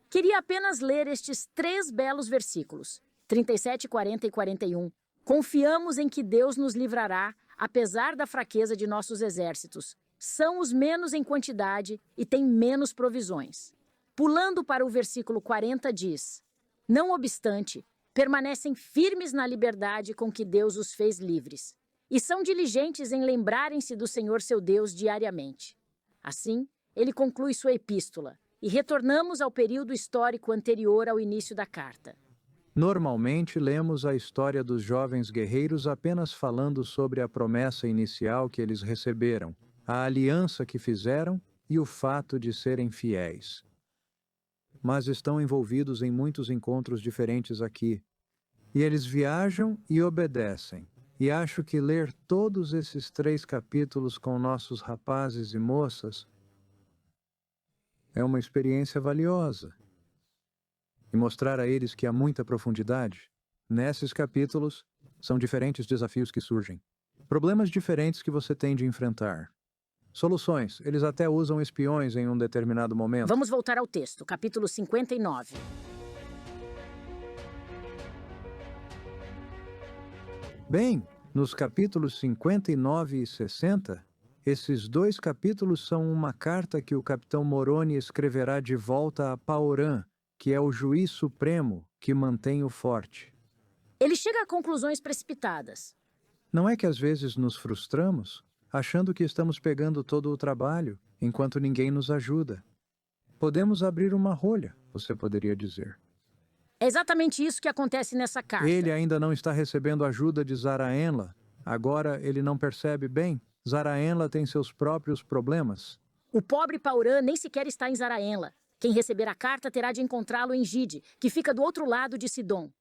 Queria apenas ler estes 3 belos versículos, 37, 40 e 41. Confiamos em que Deus nos livrará, apesar da fraqueza de nossos exércitos. São os menos em quantidade e têm menos provisões. Pulando para o versículo 40 diz: não obstante, permanecem firmes na liberdade com que Deus os fez livres. E são diligentes em lembrarem-se do Senhor seu Deus diariamente. Assim, ele conclui sua epístola, e retornamos ao período histórico anterior ao início da carta. Normalmente lemos a história dos jovens guerreiros apenas falando sobre a promessa inicial que eles receberam, a aliança que fizeram e o fato de serem fiéis. Mas estão envolvidos em muitos encontros diferentes aqui, e eles viajam e obedecem. E acho que ler todos esses 3 capítulos com nossos rapazes e moças é uma experiência valiosa. E mostrar a eles que há muita profundidade. Nesses capítulos, são diferentes desafios que surgem. Problemas diferentes que você tem de enfrentar. Soluções. Eles até usam espiões em um determinado momento. Vamos voltar ao texto, capítulo 59. Bem, nos capítulos 59 e 60, esses 2 capítulos são uma carta que o capitão Moroni escreverá de volta a Paorã, que é o juiz supremo que mantém o forte. Ele chega a conclusões precipitadas. Não é que às vezes nos frustramos? achando que estamos pegando todo o trabalho, enquanto ninguém nos ajuda. Podemos abrir uma rolha, você poderia dizer. É exatamente isso que acontece nessa carta. Ele ainda não está recebendo ajuda de Zaraenla. Agora ele não percebe bem. Zaraenla tem seus próprios problemas. O pobre Paurã nem sequer está em Zaraenla. Quem receber a carta terá de encontrá-lo em Gide, que fica do outro lado de Sidom.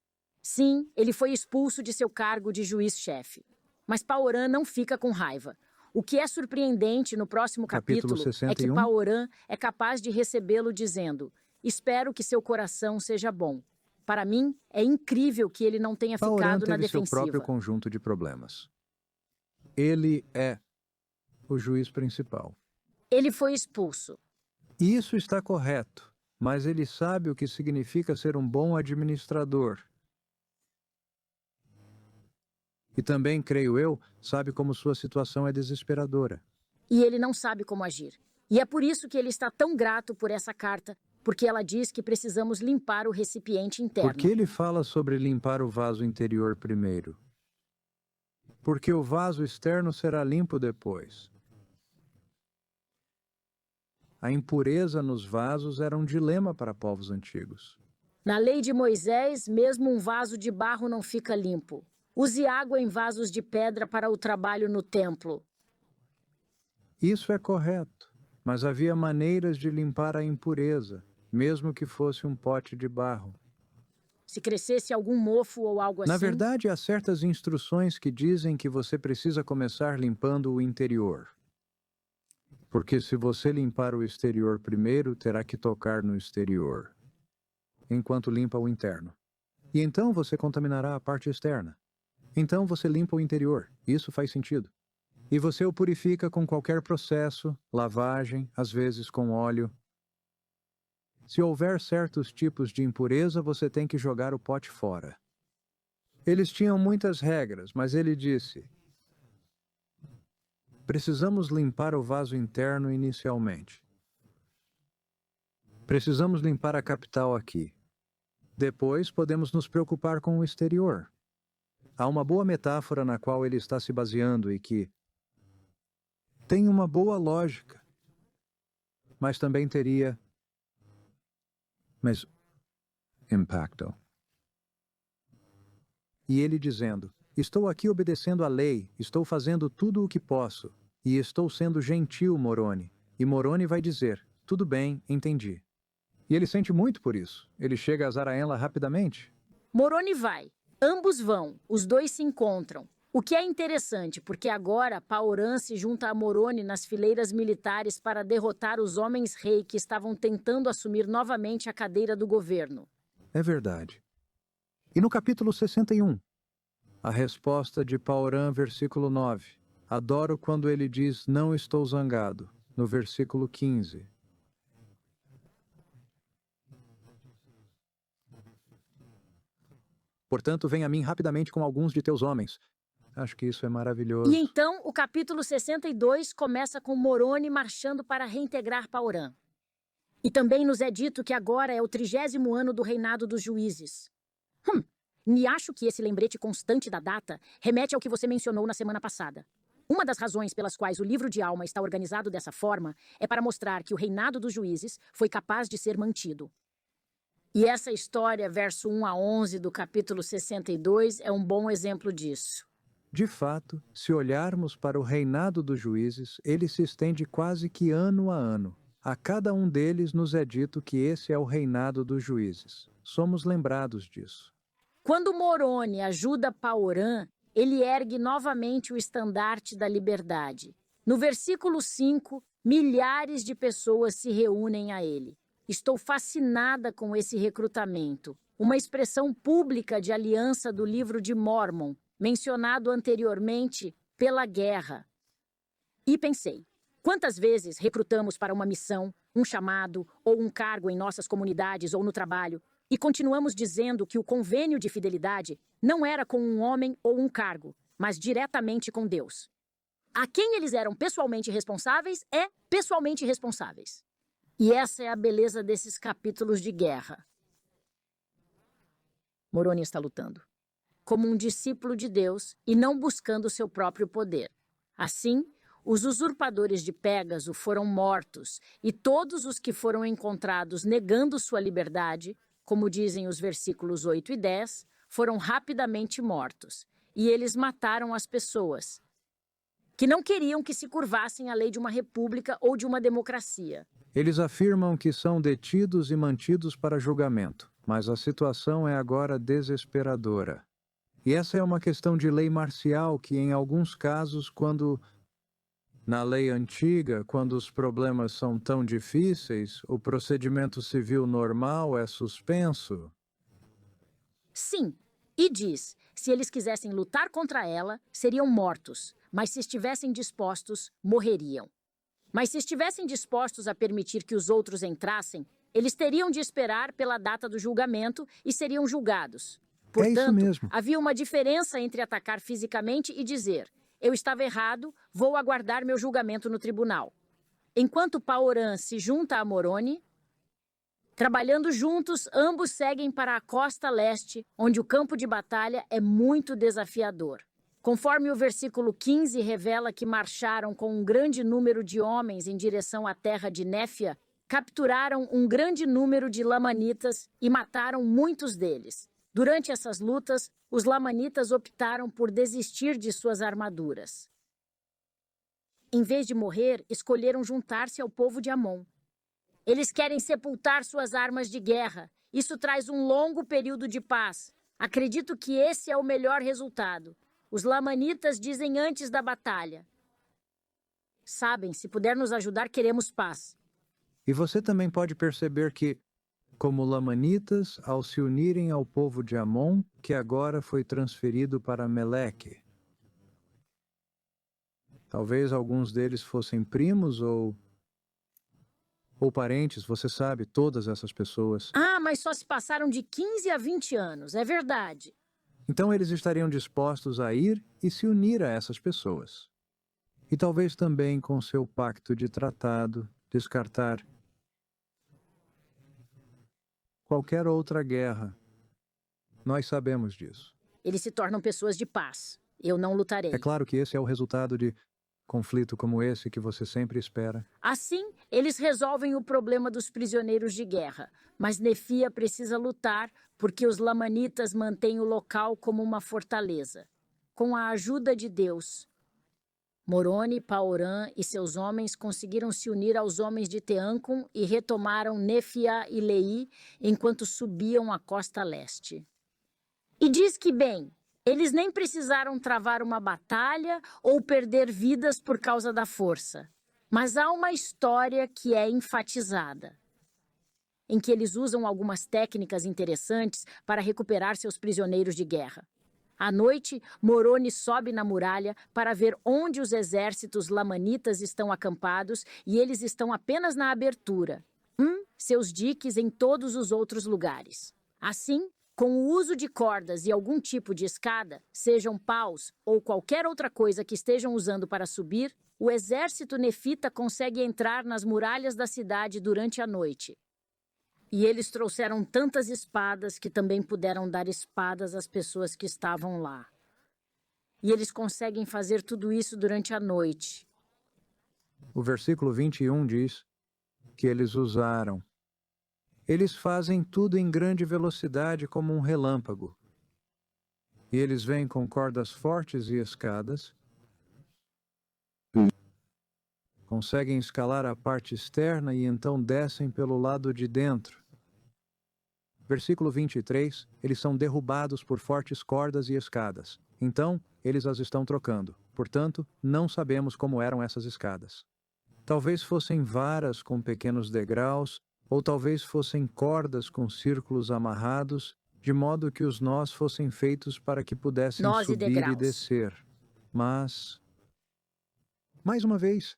Sim, ele foi expulso de seu cargo de juiz-chefe. Mas Paurã não fica com raiva. O que é surpreendente no próximo capítulo é que 61. Paurã é capaz de recebê-lo dizendo: espero que seu coração seja bom. Para mim, é incrível que ele não tenha Paurã ficado na teve seu defensiva. próprio conjunto de problemas. Ele é o juiz principal. Ele foi expulso. E isso está correto, mas ele sabe o que significa ser um bom administrador. E também, creio eu, sabe como sua situação é desesperadora. E ele não sabe como agir. E é por isso que ele está tão grato por essa carta, porque ela diz que precisamos limpar o recipiente interno. Por que ele fala sobre limpar o vaso interior primeiro? Porque o vaso externo será limpo depois. A impureza nos vasos era um dilema para povos antigos. Na lei de Moisés, mesmo um vaso de barro não fica limpo. Use água em vasos de pedra para o trabalho no templo. Isso é correto, mas havia maneiras de limpar a impureza, mesmo que fosse um pote de barro. Se crescesse algum mofo ou algo assim... Na verdade, há certas instruções que dizem que você precisa começar limpando o interior. Porque se você limpar o exterior primeiro, terá que tocar no exterior, enquanto limpa o interno. E então você contaminará a parte externa. Então você limpa o interior. Isso faz sentido. E você o purifica com qualquer processo, lavagem, às vezes com óleo. Se houver certos tipos de impureza, você tem que jogar o pote fora. Eles tinham muitas regras, mas ele disse: precisamos limpar o vaso interno inicialmente. Precisamos limpar a capital aqui. Depois podemos nos preocupar com o exterior. Há uma boa metáfora na qual ele está se baseando e que tem uma boa lógica, mas também teria impacto. E ele dizendo: estou aqui obedecendo à lei, estou fazendo tudo o que posso, e estou sendo gentil, Moroni. E Moroni vai dizer: tudo bem, entendi. E ele sente muito por isso. Ele chega a Zaraenla rapidamente. Moroni vai. Ambos vão. Os dois se encontram. O que é interessante, porque agora Paurã se junta a Moroni nas fileiras militares para derrotar os homens-rei que estavam tentando assumir novamente a cadeira do governo. É verdade. E no capítulo 61, a resposta de Paurã, versículo 9. Adoro quando ele diz, não estou zangado, no versículo 15. Portanto, vem a mim rapidamente com alguns de teus homens. Acho que isso é maravilhoso. E então, o capítulo 62 começa com Moroni marchando para reintegrar Paurã. E também nos é dito que agora é o 30º ano do reinado dos juízes. E acho que esse lembrete constante da data remete ao que você mencionou na semana passada. Uma das razões pelas quais o livro de Alma está organizado dessa forma é para mostrar que o reinado dos juízes foi capaz de ser mantido. E essa história, verso 1 a 11 do capítulo 62, é um bom exemplo disso. De fato, se olharmos para o reinado dos juízes, ele se estende quase que ano a ano. A cada um deles nos é dito que esse é o reinado dos juízes. Somos lembrados disso. Quando Moroni ajuda Paurã, ele ergue novamente o estandarte da liberdade. No versículo 5, milhares de pessoas se reúnem a ele. Estou fascinada com esse recrutamento, uma expressão pública de aliança do livro de Mórmon, mencionado anteriormente pela guerra. E pensei, quantas vezes recrutamos para uma missão, um chamado ou um cargo em nossas comunidades ou no trabalho, e continuamos dizendo que o convênio de fidelidade não era com um homem ou um cargo, mas diretamente com Deus. A quem eles eram pessoalmente responsáveis é pessoalmente responsáveis. E essa é a beleza desses capítulos de guerra. Moroni está lutando como um discípulo de Deus e não buscando seu próprio poder. Assim, os usurpadores de Pégaso foram mortos e todos os que foram encontrados negando sua liberdade, como dizem os versículos 8 e 10, foram rapidamente mortos. E eles mataram as pessoas que não queriam que se curvassem à lei de uma república ou de uma democracia. Eles afirmam que são detidos e mantidos para julgamento, mas a situação é agora desesperadora. E essa é uma questão de lei marcial que, em alguns casos, na lei antiga, quando os problemas são tão difíceis, o procedimento civil normal é suspenso. Sim, e diz, se eles quisessem lutar contra ela, seriam mortos, mas se estivessem dispostos, morreriam. Mas se estivessem dispostos a permitir que os outros entrassem, eles teriam de esperar pela data do julgamento e seriam julgados. É isso Portanto, mesmo. havia uma diferença entre atacar fisicamente e dizer, eu estava errado, vou aguardar meu julgamento no tribunal. Enquanto Paoran se junta a Moroni, trabalhando juntos, ambos seguem para a costa leste, onde o campo de batalha é muito desafiador. Conforme o versículo 15 revela que marcharam com um grande número de homens em direção à terra de Néfia, capturaram um grande número de lamanitas e mataram muitos deles. Durante essas lutas, os lamanitas optaram por desistir de suas armaduras. Em vez de morrer, escolheram juntar-se ao povo de Amon. Eles querem sepultar suas armas de guerra. Isso traz um longo período de paz. Acredito que esse é o melhor resultado. Os lamanitas dizem antes da batalha: sabem, se puder nos ajudar, queremos paz. E você também pode perceber que, como lamanitas, ao se unirem ao povo de Amon, que agora foi transferido para Meleque. Talvez alguns deles fossem primos ou parentes, você sabe, todas essas pessoas. Ah, mas só se passaram de 15 a 20 anos, é verdade. Então eles estariam dispostos a ir e se unir a essas pessoas. E talvez também com seu pacto de tratado, descartar qualquer outra guerra. Nós sabemos disso. Eles se tornam pessoas de paz. Eu não lutarei. É claro que esse é o resultado de conflito como esse que você sempre espera. Assim, eles resolvem o problema dos prisioneiros de guerra. Mas Nefia precisa lutar porque os lamanitas mantêm o local como uma fortaleza. Com a ajuda de Deus, Moroni, Paoran e seus homens conseguiram se unir aos homens de Teancum e retomaram Nefia e Lei enquanto subiam a costa leste. E diz que, bem, eles nem precisaram travar uma batalha ou perder vidas por causa da força. Mas há uma história que é enfatizada, em que eles usam algumas técnicas interessantes para recuperar seus prisioneiros de guerra. À noite, Moroni sobe na muralha para ver onde os exércitos lamanitas estão acampados e eles estão apenas na abertura. Seus diques em todos os outros lugares. Assim, com o uso de cordas e algum tipo de escada, sejam paus ou qualquer outra coisa que estejam usando para subir, o exército nefita consegue entrar nas muralhas da cidade durante a noite. E eles trouxeram tantas espadas que também puderam dar espadas às pessoas que estavam lá. E eles conseguem fazer tudo isso durante a noite. O versículo 21 diz que eles usaram. Eles fazem tudo em grande velocidade como um relâmpago. E eles vêm com cordas fortes e escadas. Conseguem escalar a parte externa e então descem pelo lado de dentro. Versículo 23, eles são derrubados por fortes cordas e escadas. Então, eles as estão trocando. Portanto, não sabemos como eram essas escadas. Talvez fossem varas com pequenos degraus, ou talvez fossem cordas com círculos amarrados, de modo que os nós fossem feitos para que pudessem Nós e subir e degraus. descer. Mas, mais uma vez,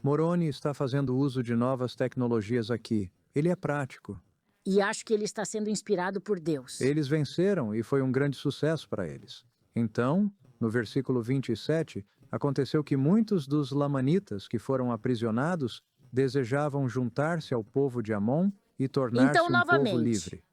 Moroni está fazendo uso de novas tecnologias aqui. Ele é prático. E acho que ele está sendo inspirado por Deus. Eles venceram e foi um grande sucesso para eles. Então, no versículo 27, aconteceu que muitos dos lamanitas que foram aprisionados desejavam juntar-se ao povo de Amon e tornar-se Então, um povo novamente, livre.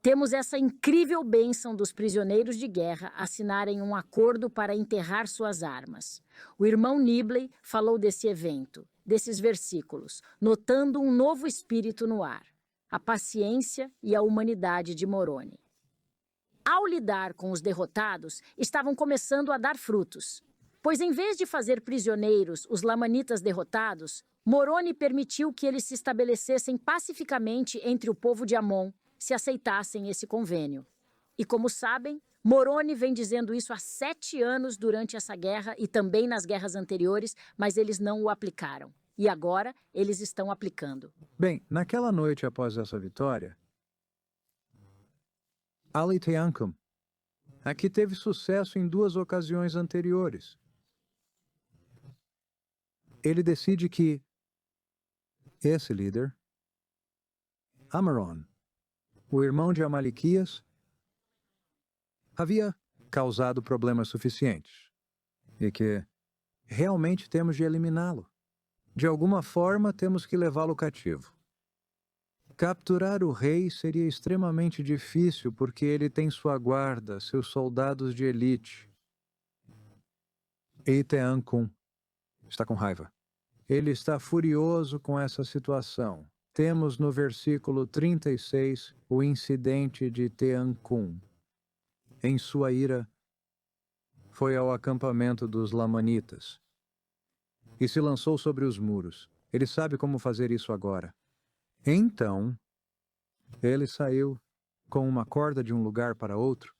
Temos essa incrível bênção dos prisioneiros de guerra assinarem um acordo para enterrar suas armas. O irmão Nibley falou desse evento, desses versículos, notando um novo espírito no ar, a paciência e a humanidade de Moroni. Ao lidar com os derrotados, estavam começando a dar frutos, pois em vez de fazer prisioneiros os lamanitas derrotados, Moroni permitiu que eles se estabelecessem pacificamente entre o povo de Amon, se aceitassem esse convênio. E como sabem, Moroni vem dizendo isso há 7 anos durante essa guerra e também nas guerras anteriores, mas eles não o aplicaram. E agora eles estão aplicando. Bem, naquela noite após essa vitória, Ali Teancum aqui teve sucesso em 2 ocasiões anteriores. Ele decide que esse líder, Amaron, o irmão de Amalequias, havia causado problemas suficientes e que realmente temos de eliminá-lo. De alguma forma, temos que levá-lo cativo. Capturar o rei seria extremamente difícil porque ele tem sua guarda, seus soldados de elite. E Teancum está com raiva. Ele está furioso com essa situação. Temos no versículo 36 o incidente de Teancum. Em sua ira, foi ao acampamento dos Lamanitas e se lançou sobre os muros. Ele sabe como fazer isso agora. Então, ele saiu com uma corda de um lugar para outro.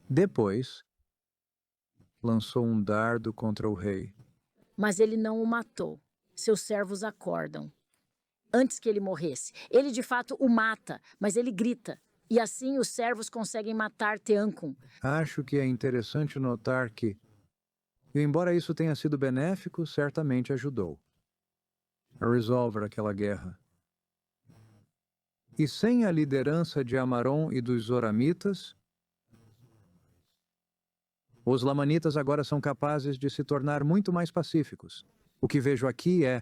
Depois, lançou um dardo contra o rei. Mas ele não o matou. Seus servos acordam. Antes que ele morresse, ele de fato o mata, mas ele grita. E assim os servos conseguem matar Teancum. Acho que é interessante notar que, embora isso tenha sido benéfico, certamente ajudou a resolver aquela guerra. E sem a liderança de Amaron e dos Zoramitas, os Lamanitas agora são capazes de se tornar muito mais pacíficos. O que vejo aqui é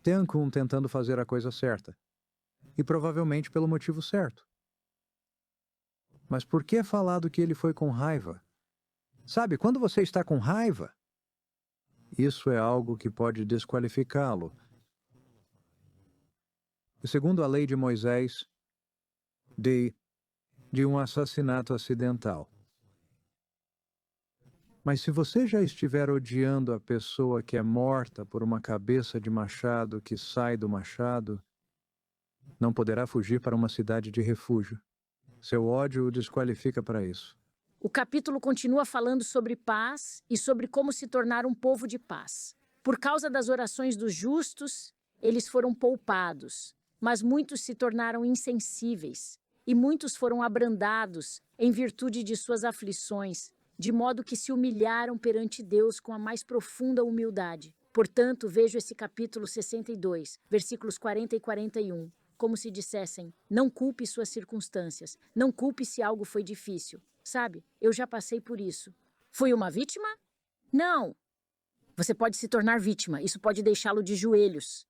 Teancum tentando fazer a coisa certa. E provavelmente pelo motivo certo. Mas por que falado que ele foi com raiva? Sabe, quando você está com raiva, isso é algo que pode desqualificá-lo. Segundo a lei de Moisés, de um assassinato acidental. Mas se você já estiver odiando a pessoa que é morta por uma cabeça de machado que sai do machado, não poderá fugir para uma cidade de refúgio. Seu ódio o desqualifica para isso. O capítulo continua falando sobre paz e sobre como se tornar um povo de paz. Por causa das orações dos justos, eles foram poupados, mas muitos se tornaram insensíveis, e muitos foram abrandados em virtude de suas aflições, de modo que se humilharam perante Deus com a mais profunda humildade. Portanto, vejo esse capítulo 62, versículos 40 e 41, como se dissessem, não culpe suas circunstâncias, não culpe se algo foi difícil. Sabe, eu já passei por isso. Fui uma vítima? Não. Você pode se tornar vítima, isso pode deixá-lo de joelhos,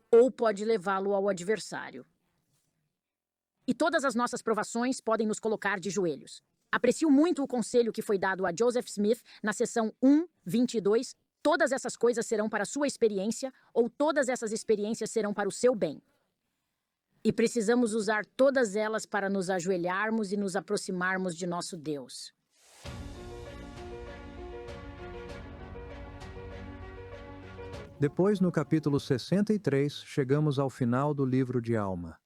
ou pode levá-lo ao adversário. E todas as nossas provações podem nos colocar de joelhos. Aprecio muito o conselho que foi dado a Joseph Smith na seção 1:22. Todas essas coisas serão para a sua experiência, ou todas essas experiências serão para o seu bem. E precisamos usar todas elas para nos ajoelharmos e nos aproximarmos de nosso Deus. Depois, no capítulo 63, chegamos ao final do livro de Alma.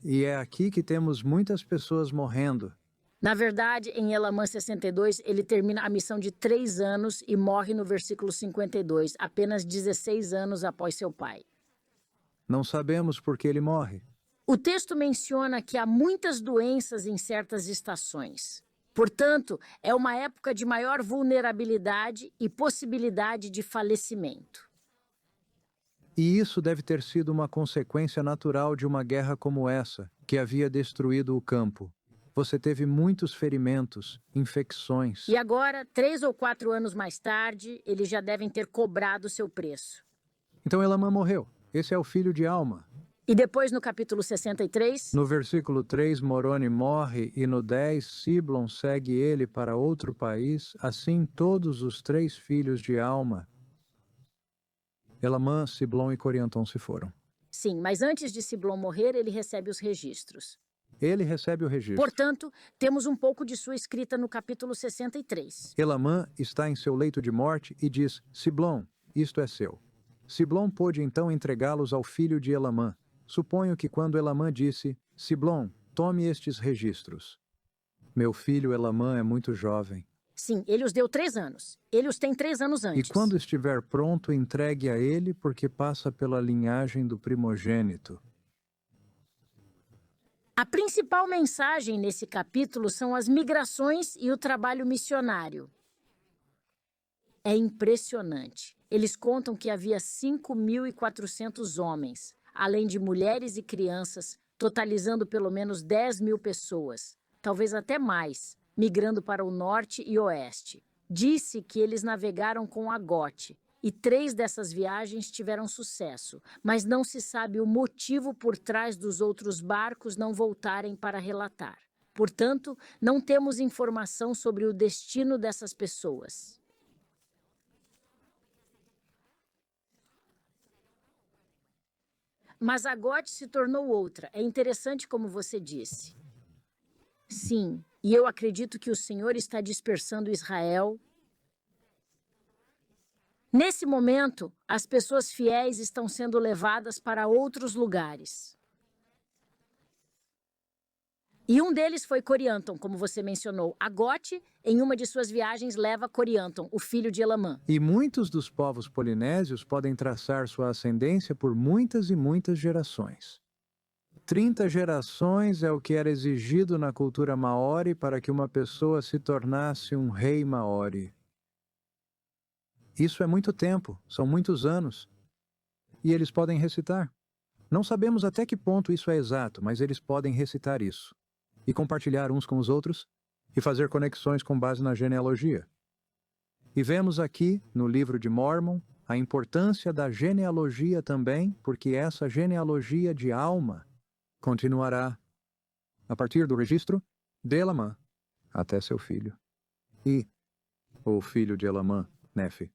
E é aqui que temos muitas pessoas morrendo. Na verdade, em Elamã 62, ele termina a missão de 3 anos e morre no versículo 52, apenas 16 anos após seu pai. Não sabemos por que ele morre. O texto menciona que há muitas doenças em certas estações. Portanto, é uma época de maior vulnerabilidade e possibilidade de falecimento. E isso deve ter sido uma consequência natural de uma guerra como essa, que havia destruído o campo. Você teve muitos ferimentos, infecções. E agora, 3 ou 4 anos mais tarde, eles já devem ter cobrado seu preço. Então Elamã morreu. Esse é o filho de Alma. E depois no capítulo 63, No versículo 3, Moroni morre, e no 10, Siblon segue ele para outro país. Assim, todos os 3 filhos de Alma, Elamã, Siblon e Corianton, se foram. sim, mas antes de Siblon morrer, ele recebe os registros. Ele recebe o registro. Portanto, temos um pouco de sua escrita no capítulo 63. Elamã está em seu leito de morte e diz: Siblon, isto é seu. Siblon pôde então entregá-los ao filho de Elamã. Suponho que quando Elamã disse: Siblon, tome estes registros. Meu filho Elamã é muito jovem. Sim, ele os deu 3 anos. Ele os tem 3 anos E antes. quando estiver pronto, entregue a ele, porque passa pela linhagem do primogênito. A principal mensagem nesse capítulo são as migrações e o trabalho missionário. É impressionante. Eles contam que havia 5.400 homens, além de mulheres e crianças, totalizando pelo menos 10.000 pessoas, talvez até mais, migrando para o norte e oeste. Disse que eles navegaram com Agote, e 3 dessas viagens tiveram sucesso, mas não se sabe o motivo por trás dos outros barcos não voltarem para relatar. Portanto, não temos informação sobre o destino dessas pessoas. Mas Agote se tornou outra. É interessante como você disse. Sim, e eu acredito que o Senhor está dispersando Israel. Nesse momento, as pessoas fiéis estão sendo levadas para outros lugares. E um deles foi Corianton, como você mencionou. Agote, em uma de suas viagens, leva Corianton, o filho de Elamã. E muitos dos povos polinésios podem traçar sua ascendência por muitas e muitas gerações. 30 gerações é o que era exigido na cultura maori para que uma pessoa se tornasse um rei maori. Isso é muito tempo, são muitos anos. E eles podem recitar. Não sabemos até que ponto isso é exato, mas eles podem recitar isso. E compartilhar uns com os outros, e fazer conexões com base na genealogia. E vemos aqui, no livro de Mórmon, a importância da genealogia também, porque essa genealogia de alma continuará a partir do registro de Elamã até seu filho. E o filho de Elamã, Nefe.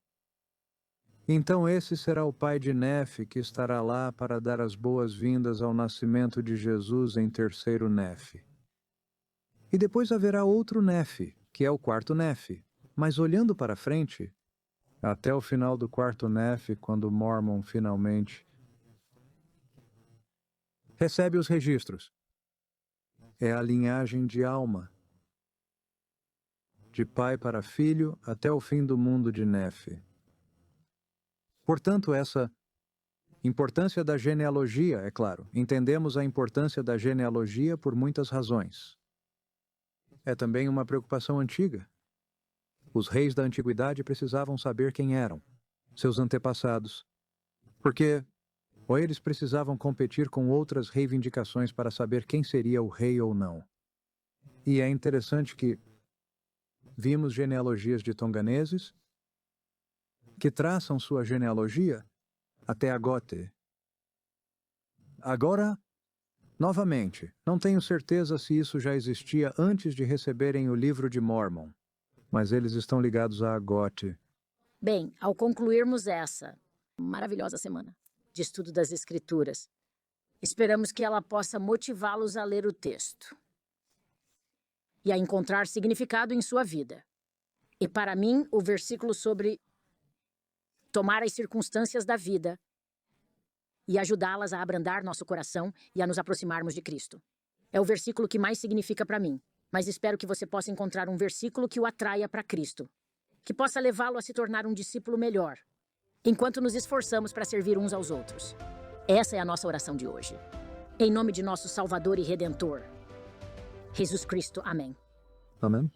Então esse será o pai de Nefe, que estará lá para dar as boas-vindas ao nascimento de Jesus em terceiro Nefe. E depois haverá outro Nefe, que é o quarto Nefe. Mas olhando para frente, até o final do quarto Nefe, quando Mórmon finalmente recebe os registros. É a linhagem de alma, de pai para filho, até o fim do mundo de Nefe. Portanto, essa importância da genealogia, é claro, entendemos a importância da genealogia por muitas razões. É também uma preocupação antiga. Os reis da antiguidade precisavam saber quem eram, seus antepassados, porque ou eles precisavam competir com outras reivindicações para saber quem seria o rei ou não. E é interessante que vimos genealogias de tonganeses que traçam sua genealogia até Agote. Agora, novamente, não tenho certeza se isso já existia antes de receberem o livro de Mórmon, mas eles estão ligados a Agote. Bem, ao concluirmos essa maravilhosa semana de estudo das Escrituras, esperamos que ela possa motivá-los a ler o texto e a encontrar significado em sua vida. E para mim, o versículo sobre tomar as circunstâncias da vida e ajudá-las a abrandar nosso coração e a nos aproximarmos de Cristo. É o versículo que mais significa para mim, mas espero que você possa encontrar um versículo que o atraia para Cristo, que possa levá-lo a se tornar um discípulo melhor, enquanto nos esforçamos para servir uns aos outros. Essa é a nossa oração de hoje. Em nome de nosso Salvador e Redentor, Jesus Cristo. Amém. Amém.